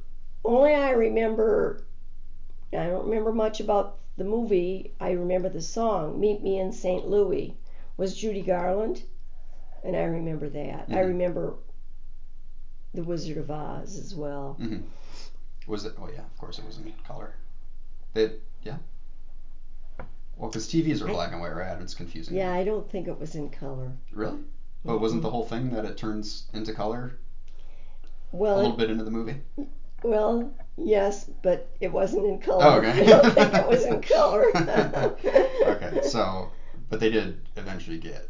much about the movie. I remember the song, "Meet Me in St. Louis." Was Judy Garland, and I remember that. I remember The Wizard of Oz as well. Mm-hmm. Was it? Oh yeah, of course it was in color. Yeah. Well, because TVs are black and white, right? It's confusing. Yeah, I don't think it was in color. Really? But wasn't the whole thing that it turns into color? Well, a little bit into the movie. Well, yes, but it wasn't in color. Oh, okay. I don't think it was in color. Okay, so. But they did eventually get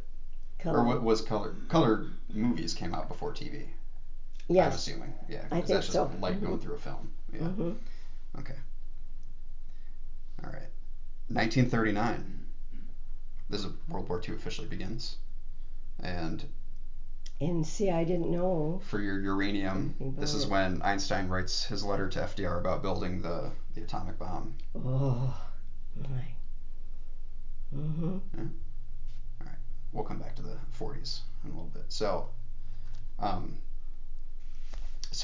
color. Or what was color? Color movies came out before TV. Yes. I'm assuming. Yeah. I think that's so. Just like going through a film. Yeah. Mm-hmm. Okay. All right. 1939. This is World War II officially begins, and see, I didn't know. For your uranium, this is when Einstein writes his letter to FDR about building the atomic bomb. Oh my. Mm-hmm. Yeah. All right. We'll come back to the 40s in a little bit. So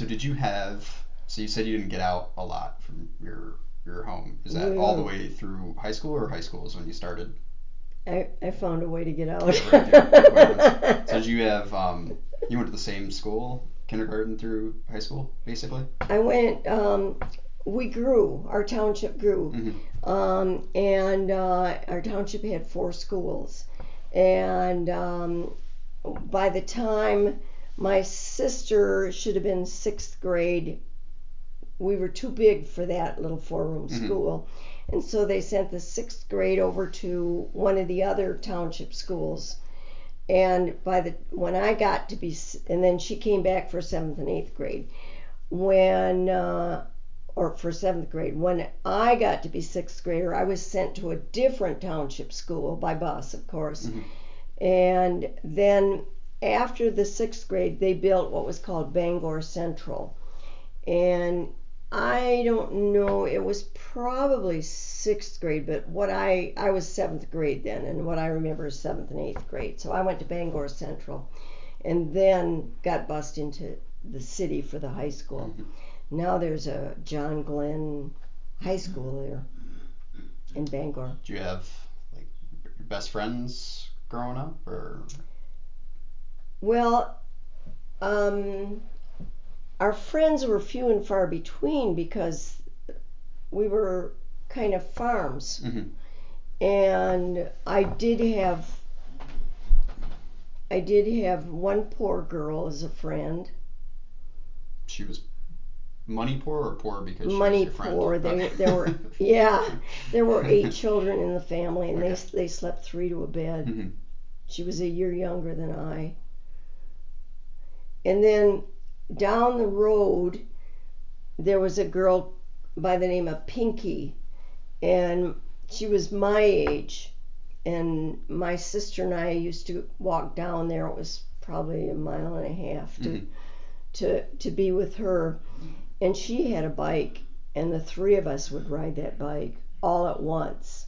did you have? So you said you didn't get out a lot from your home. Is that all the way through high school, or high school is when you started? I found a way to get out. So did you have? You went to the same school, kindergarten through high school, basically? I went. We grew. Our township grew. Mm-hmm. And our township had 4 schools. And by the time my sister should have been 6th grade, we were too big for that little 4-room school. And so they sent the 6th grade over to one of the other township schools. And when I got to be, and then she came back for 7th and 8th grade. Or for 7th grade. When I got to be 6th grader, I was sent to a different township school by bus, of course. Mm-hmm. And then after the 6th grade, they built what was called Bangor Central. And I don't know, it was probably 6th grade, but I was 7th grade then, and what I remember is 7th and 8th grade. So I went to Bangor Central and then got bused into the city for the high school. Mm-hmm. Now there's a John Glenn High School there in Bangor. Do you have like your best friends growing up, or? Well, our friends were few and far between because we were kind of farms. Mm-hmm. And I did have one poor girl as a friend. She was money poor, or poor because she money was your friend? Poor. There were 8 children in the family, and they slept 3 to a bed. Mm-hmm. She was a year younger than I. And then down the road, there was a girl by the name of Pinky, and she was my age, and my sister and I used to walk down there. It was probably a mile and a half to be with her, and she had a bike, and the three of us would ride that bike all at once.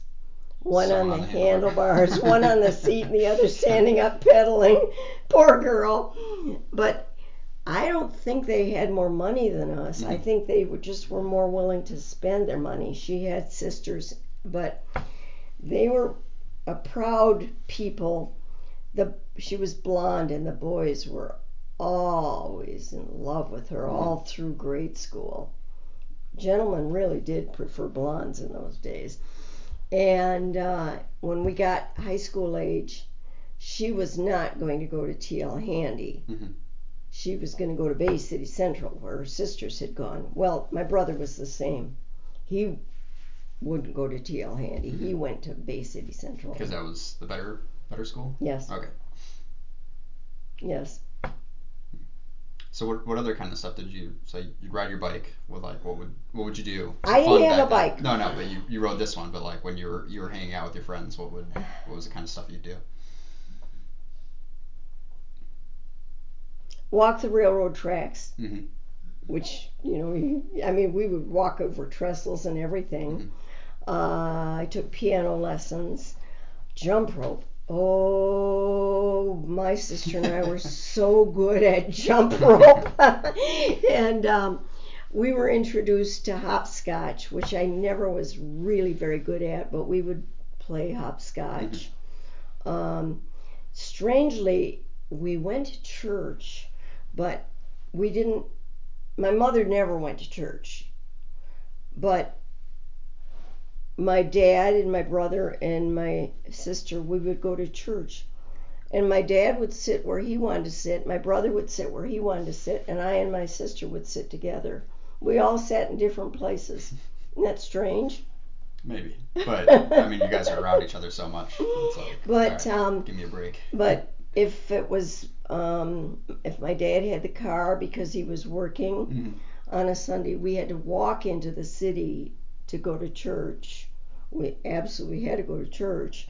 One on the handlebars, one on the seat, and the other standing up pedaling. Poor girl. But I don't think they had more money than us. I think they were more willing to spend their money. She had sisters, but they were a proud people. She was blonde, and the boys were always in love with her all through grade school. Gentlemen really did prefer blondes in those days. And when we got high school age, she was not going to go to T.L. Handy. She was going to go to Bay City Central, where her sisters had gone. Well, my brother was the same. He wouldn't go to T.L. Handy. He went to Bay City Central. Because that was the better school? Yes. Okay. Yes. So what other kind of stuff did you you'd ride your bike with, like, what would you do? I didn't have a bike. No, but you rode this one, but like when you were hanging out with your friends, what was the kind of stuff you'd do? Walk the railroad tracks, which, we would walk over trestles and everything. I took piano lessons, jump rope. Oh, my sister and I were so good at jump rope. And we were introduced to hopscotch, which I never was really very good at, but we would play hopscotch. Strangely, we went to church, but we didn't. My mother never went to church, but my dad and my brother and my sister, we would go to church. And my dad would sit where he wanted to sit, my brother would sit where he wanted to sit, and I and my sister would sit together. We all sat in different places. Isn't that strange? Maybe. But, you guys are around each other so much. It's like, but, right, give me a break. But if it was, if my dad had the car because he was working on a Sunday, we had to walk into the city to go to church. We absolutely had to go to church,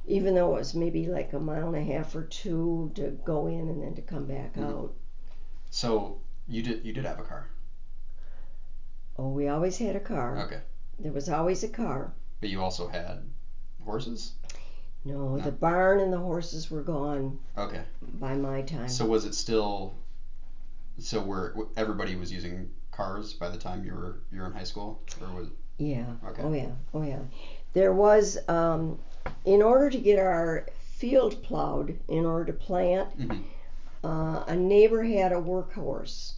even though it was maybe like a mile and a half or two to go in and then to come back out. So you did have a car? Oh, we always had a car. Okay. There was always a car. But you also had horses? No, the barn and the horses were gone. Okay. By my time. So was it still? So everybody was using cars by the time you were in high school, or was? Yeah. Okay. Oh yeah. There was, in order to get our field plowed, in order to plant, a neighbor had a workhorse.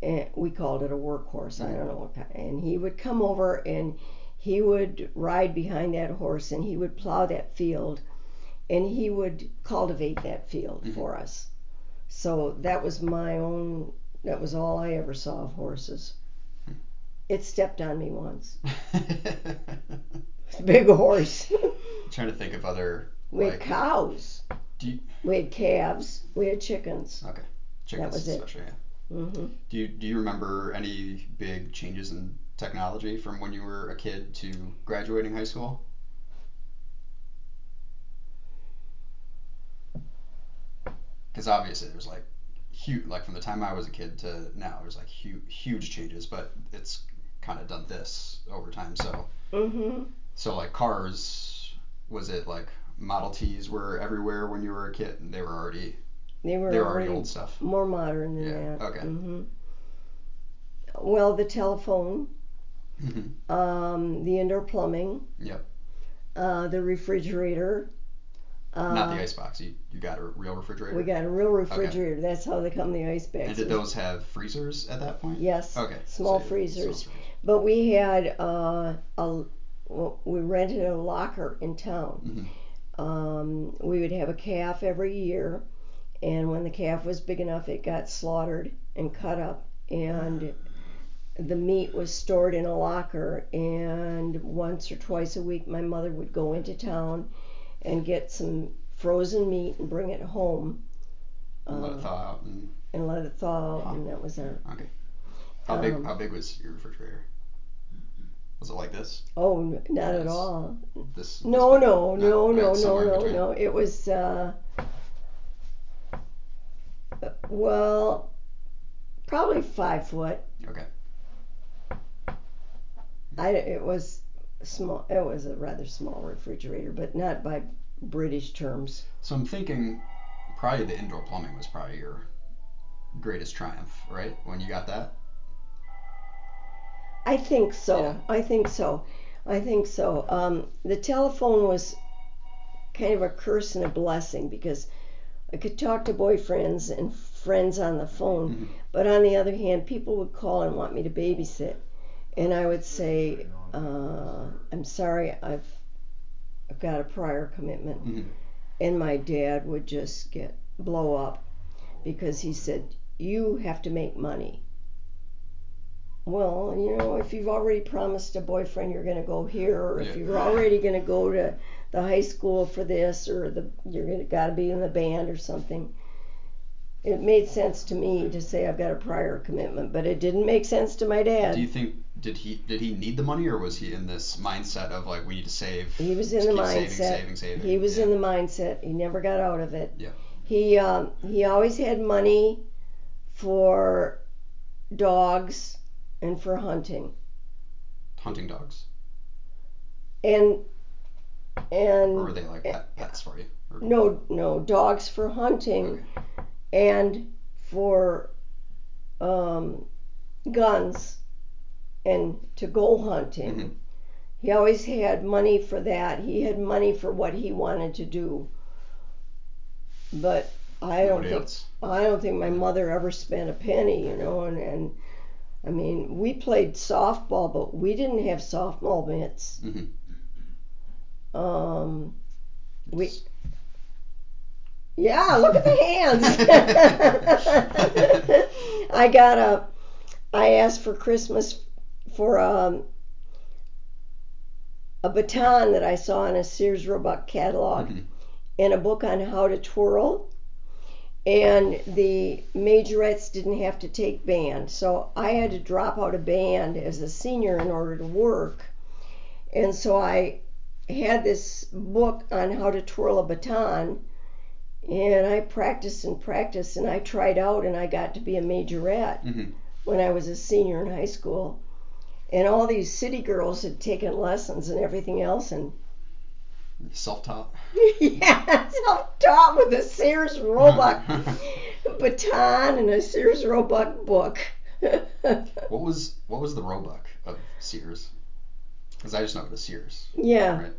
And we called it a workhorse. I don't know what kind. And he would come over and he would ride behind that horse and he would plow that field and he would cultivate that field for us. So that was that was all I ever saw of horses. It stepped on me once. It's a big horse. I'm trying to think of other. We had cows. We had calves. We had chickens. Okay. Chickens, that was especially, it. Yeah. Do you remember any big changes in technology from when you were a kid to graduating high school? Because obviously there's like huge, like from the time I was a kid to now, there's like huge changes, but it's kind of done this over time. So so like cars, was it like Model Ts were everywhere when you were a kid? And they were already old stuff. More modern than that. Okay. Well, the telephone, the indoor plumbing. Yep. The refrigerator. Not the icebox. You got a real refrigerator? We got a real refrigerator. Okay. That's how they come, the ice bags. And did those have freezers at that point? Yes. Okay. Small freezers. But we had we rented a locker in town. We would have a calf every year, and when the calf was big enough, it got slaughtered and cut up, and the meat was stored in a locker. And once or twice a week, my mother would go into town and get some frozen meat and bring it home. And let it thaw out. And let it thaw out, and that was our. Okay. How big was your refrigerator? Was it like this? Oh, not at all. This. No. Between. It was well, probably 5 foot. Okay. It was small. It was a rather small refrigerator, but not by British terms. So I'm thinking, probably the indoor plumbing was probably your greatest triumph, right? When you got that. I think so. Yeah. I think so. The telephone was kind of a curse and a blessing because I could talk to boyfriends and friends on the phone, Mm-hmm. but on the other hand, people would call and want me to babysit, and I would say, "I'm sorry, I've got a prior commitment," Mm-hmm. and my dad would just blow up because he said, "You have to make money." Well, if you've already promised a boyfriend you're going to go here, or if you're already going to go to the high school for this, or you're got to be in the band or something, it made sense to me to say I've got a prior commitment, but it didn't make sense to my dad. Do you think did he need the money, or was he in this mindset of like, we need to save? He was in the mindset. Saving. He was in the mindset. He never got out of it. Yeah. He always had money for dogs and for hunting. Hunting dogs. And or were they like pets for you? Or... No, dogs for hunting. Okay. And for guns and to go hunting. Mm-hmm. He always had money for that. He had money for what he wanted to do. But I don't think my mother ever spent a penny, and I mean, we played softball, but we didn't have softball mitts. Mm-hmm. Yeah, look at the hands. I asked for Christmas for a baton that I saw in a Sears Roebuck catalog, mm-hmm. and a book on how to twirl. And the majorettes didn't have to take band, so I had to drop out of band as a senior in order to work. And so I had this book on how to twirl a baton, and I practiced, and I tried out, and I got to be a majorette mm-hmm. when I was a senior in high school. And all these city girls had taken lessons and everything else, and self-taught. Yeah, self-taught with a Sears Roebuck baton and a Sears Roebuck book. What was the Roebuck of Sears? Because I just know it as Sears. Yeah, right?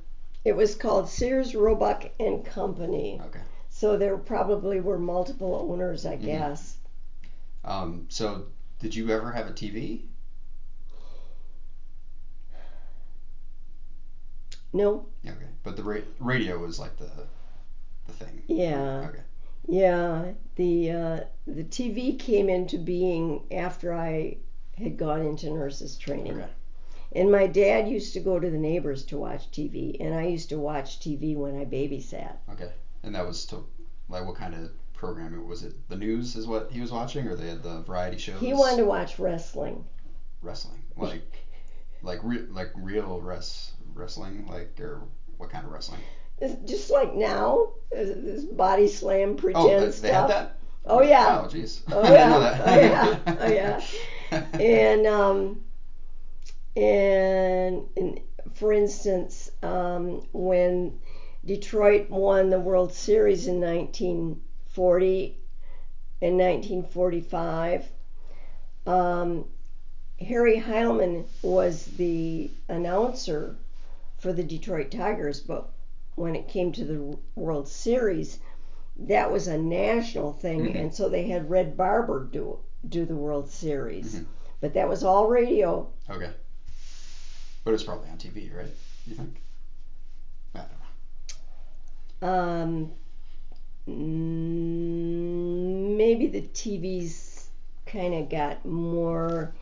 It was called Sears Roebuck and Company. Okay. So there probably were multiple owners, I guess. So did you ever have a TV? No. Okay, but the radio was like the thing. Yeah. Okay. Yeah, the TV came into being after I had gone into nurses training. Okay. And my dad used to go to the neighbors to watch TV, and I used to watch TV when I babysat. Okay. And that was like what kind of programming was it? The news is what he was watching, or they had the variety shows? He wanted to watch wrestling. Wrestling, like real wrestling, or what kind of wrestling? It's just like now, this body slam pretend stuff. They had that? Oh yeah. Oh jeez. Oh I yeah. didn't know that. Oh yeah. And for instance, when Detroit won the World Series in 1940 and 1945, Harry Heilman was the announcer for the Detroit Tigers, but when it came to the World Series, that was a national thing, mm-hmm. and so they had Red Barber do the World Series. Mm-hmm. But that was all radio. Okay. But it's probably on TV, right? You think? I don't know. Maybe the TVs kind of got more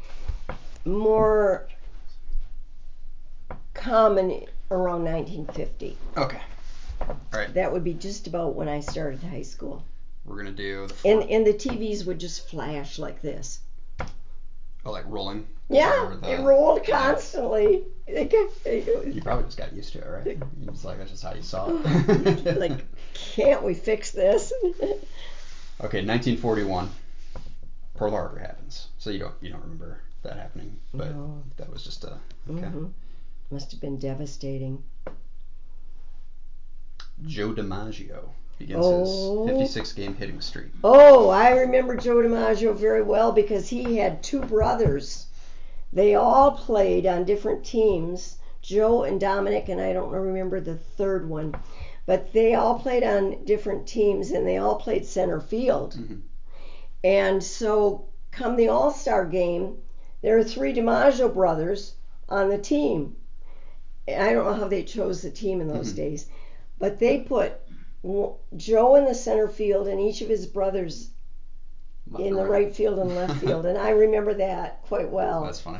common around 1950. Okay. All right. That would be just about when I started high school. We're gonna do the and the TVs would just flash like this. Oh, like rolling? Yeah, it rolled constantly. You probably just got used to it, right? You just like, that's just how you saw it. Like, can't we fix this? Okay, 1941. Pearl Harbor happens. So you don't remember that happening, but No. that was just a okay. Must have been devastating. Joe DiMaggio begins his 56-game hitting streak. Oh, I remember Joe DiMaggio very well because he had two brothers. They all played on different teams, Joe and Dominic, and I don't remember the third one. But they all played on different teams, and they all played center field. Mm-hmm. And so come the All-Star game, there are three DiMaggio brothers on the team. I don't know how they chose the team in those days, but they put Joe in the center field and each of his brothers in the right field and left field, and I remember that quite well. That's funny.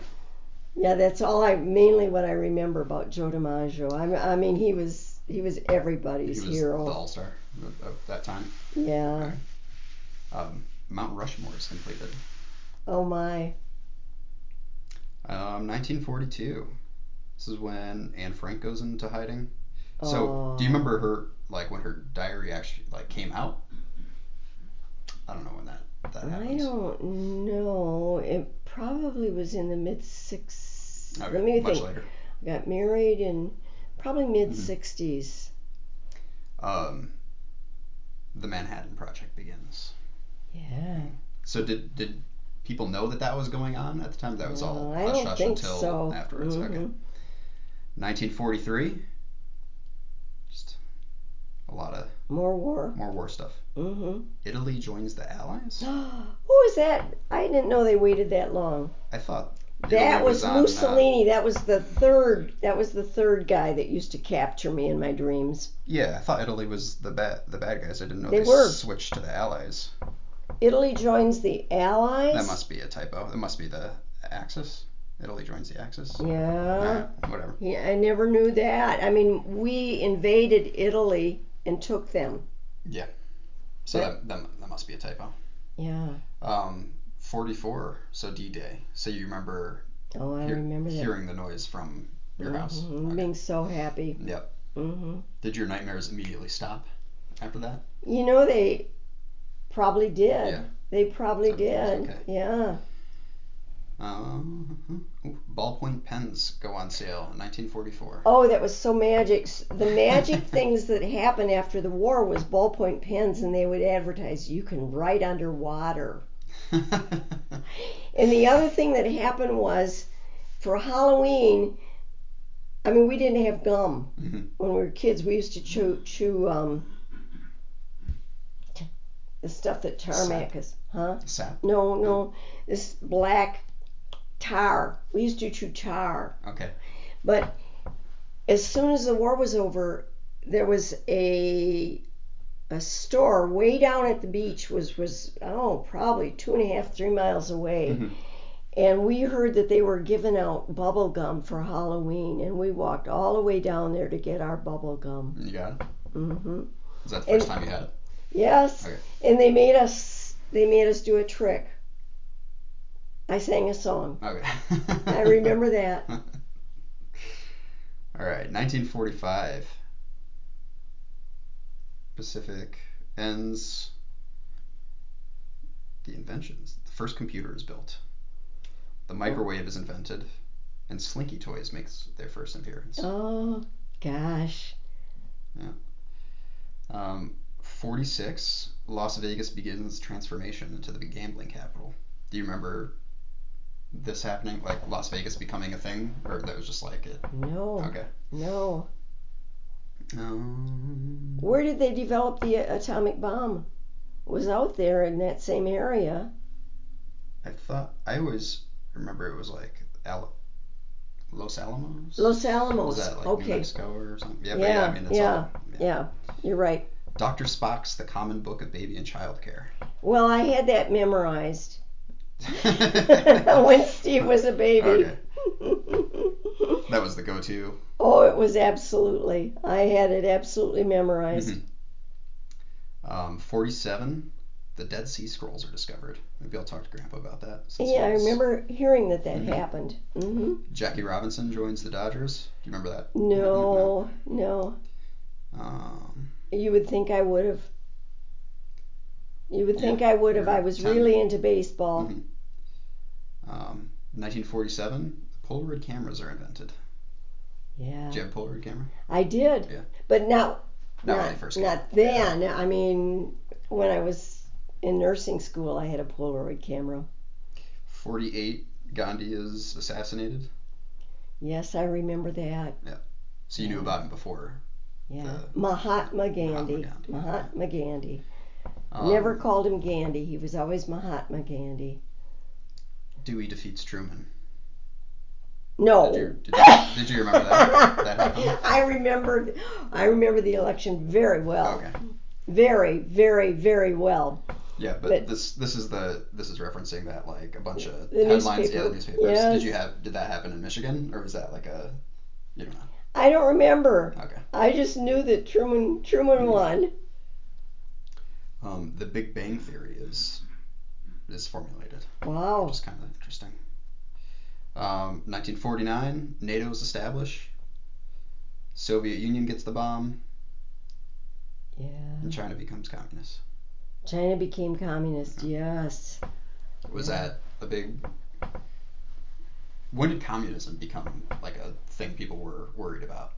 Yeah, that's mainly what I remember about Joe DiMaggio. I mean, he was everybody's hero. He was the all-star of that time. Yeah. Okay. Mount Rushmore is completed. Oh my. 1942. This is when Anne Frank goes into hiding. So, do you remember her, like, when her diary actually, like, came out? I don't know when that happens. I don't know. It probably was in the mid-60s. Okay, Let me much think. later. Got married in probably mid-60s. The Manhattan Project begins. Yeah. So did people know that was going on at the time? That was all I don't hush think until so. afterwards. Okay. 1943. Just a lot of more war stuff. Italy joins the Allies. Who is that? I didn't know they waited that long. I thought that was Mussolini. That was the third. That was the third guy that used to capture me in my dreams. Yeah, I thought Italy was the bad guys. I didn't know they switched to the Allies. Italy joins the Allies. That must be a typo. It must be the Axis. Italy joins the Axis. Yeah. Whatever. Yeah, I never knew that. I mean, we invaded Italy and took them. Yeah. So that must be a typo. Yeah. 44. So D-Day. So you remember? Oh, I remember that. Hearing the noise from your house. Okay. Being so happy. Yep. Did your nightmares immediately stop after that? You know, they probably did. Yeah. They probably did. Okay. Yeah. Ballpoint pens go on sale in 1944. Oh, that was so magic. The magic things that happened after the war was ballpoint pens, and they would advertise you can write underwater. And the other thing that happened was, for Halloween, I mean, we didn't have gum when we were kids. We used to chew the stuff that tarmac is, huh? Sap? No, this black tar. We used to chew tar. Okay. But as soon as the war was over, there was a store way down at the beach, was probably 2.5, 3 miles away. And we heard that they were giving out bubble gum for Halloween, and we walked all the way down there to get our bubble gum. You got it? Was that the first time you had it? Yes. Okay. And they made us do a trick. I sang a song. Okay. I remember that. All right, 1945. Pacific ends. The inventions. The first computer is built. The microwave is invented, and Slinky Toys makes their first appearance. Oh, gosh. Yeah. 46. Las Vegas begins transformation into the gambling capital. Do you remember this happening, like Las Vegas becoming a thing, or that was just like it? No. Okay. No. Where did they develop the atomic bomb? It was out there in that same area. I always remember it was like Los Alamos. Los Alamos. Was that like okay. New Mexico or something? Yeah. Yeah. I mean, it's yeah. You're right. Dr. Spock's The Common Book of Baby and Child Care. Well, I had that memorized when Steve was a baby. Okay. That was the go-to. Oh, it was absolutely. I had it absolutely memorized. 47. the Dead Sea Scrolls are discovered. Maybe I'll talk to Grandpa about that. Yeah, I remember hearing that happened. Mm-hmm. Jackie Robinson joins the Dodgers. Do you remember that? No. You would think I would have. I was really into baseball. 1947, Polaroid cameras are invented. Yeah. Did you have a Polaroid camera? I did. Yeah. But not when they first came. Not then. Yeah. I mean, when I was in nursing school, I had a Polaroid camera. 48, Gandhi is assassinated. Yes, I remember that. Yeah. So you knew about him before. Yeah. Mahatma Gandhi. Mahatma Gandhi. Never called him Gandhi. He was always Mahatma Gandhi. Dewey defeats Truman. No. Did you remember that? That happened? I remember the election very well. Okay. Very, very, very well. Yeah, but this is referencing that, like, a bunch of the headlines. Newspaper. Yeah, the newspapers. Yes. Did that happen in Michigan, or was that like you don't know? I don't remember. Okay. I just knew that Truman won. The Big Bang Theory is formulated. Wow. Which is kind of interesting. 1949, NATO is established. Soviet Union gets the bomb. Yeah. And China becomes communist. China became communist, yes. Was that a big... When did communism become like a thing people were worried about?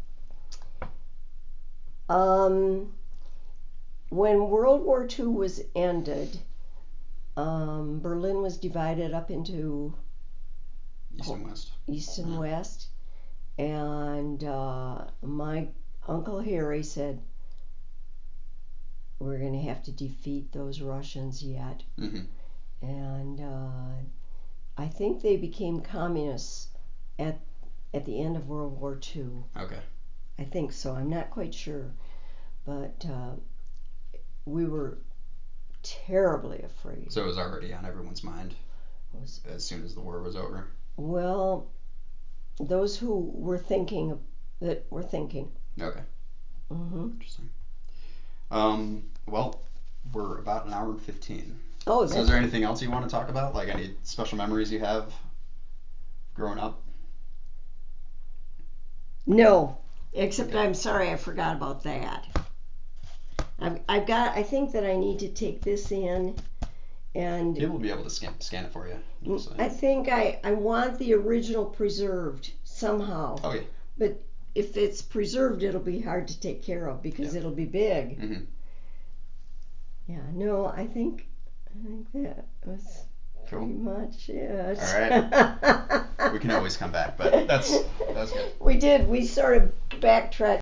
When World War II was ended, Berlin was divided up into East and West. And my Uncle Harry said, we're going to have to defeat those Russians yet. Mm-hmm. And I think they became communists at the end of World War II. Okay. I think so. I'm not quite sure. But we were terribly afraid. So it was already on everyone's mind as soon as the war was over? Well, those who were thinking were thinking. Okay. Mm-hmm. Interesting. Well, we're about an hour and 15. Oh, so is there anything else you want to talk about? Like any special memories you have growing up? No, except I'm sorry I forgot about that. I think that I need to take this in and... It will be able to scan it for you. I think I want the original preserved somehow. Oh, yeah. But if it's preserved, it'll be hard to take care of because it'll be big. Mm-hmm. Yeah, no, I think that was pretty much it. All right. We can always come back, but that's good. We did. We sort of backtracked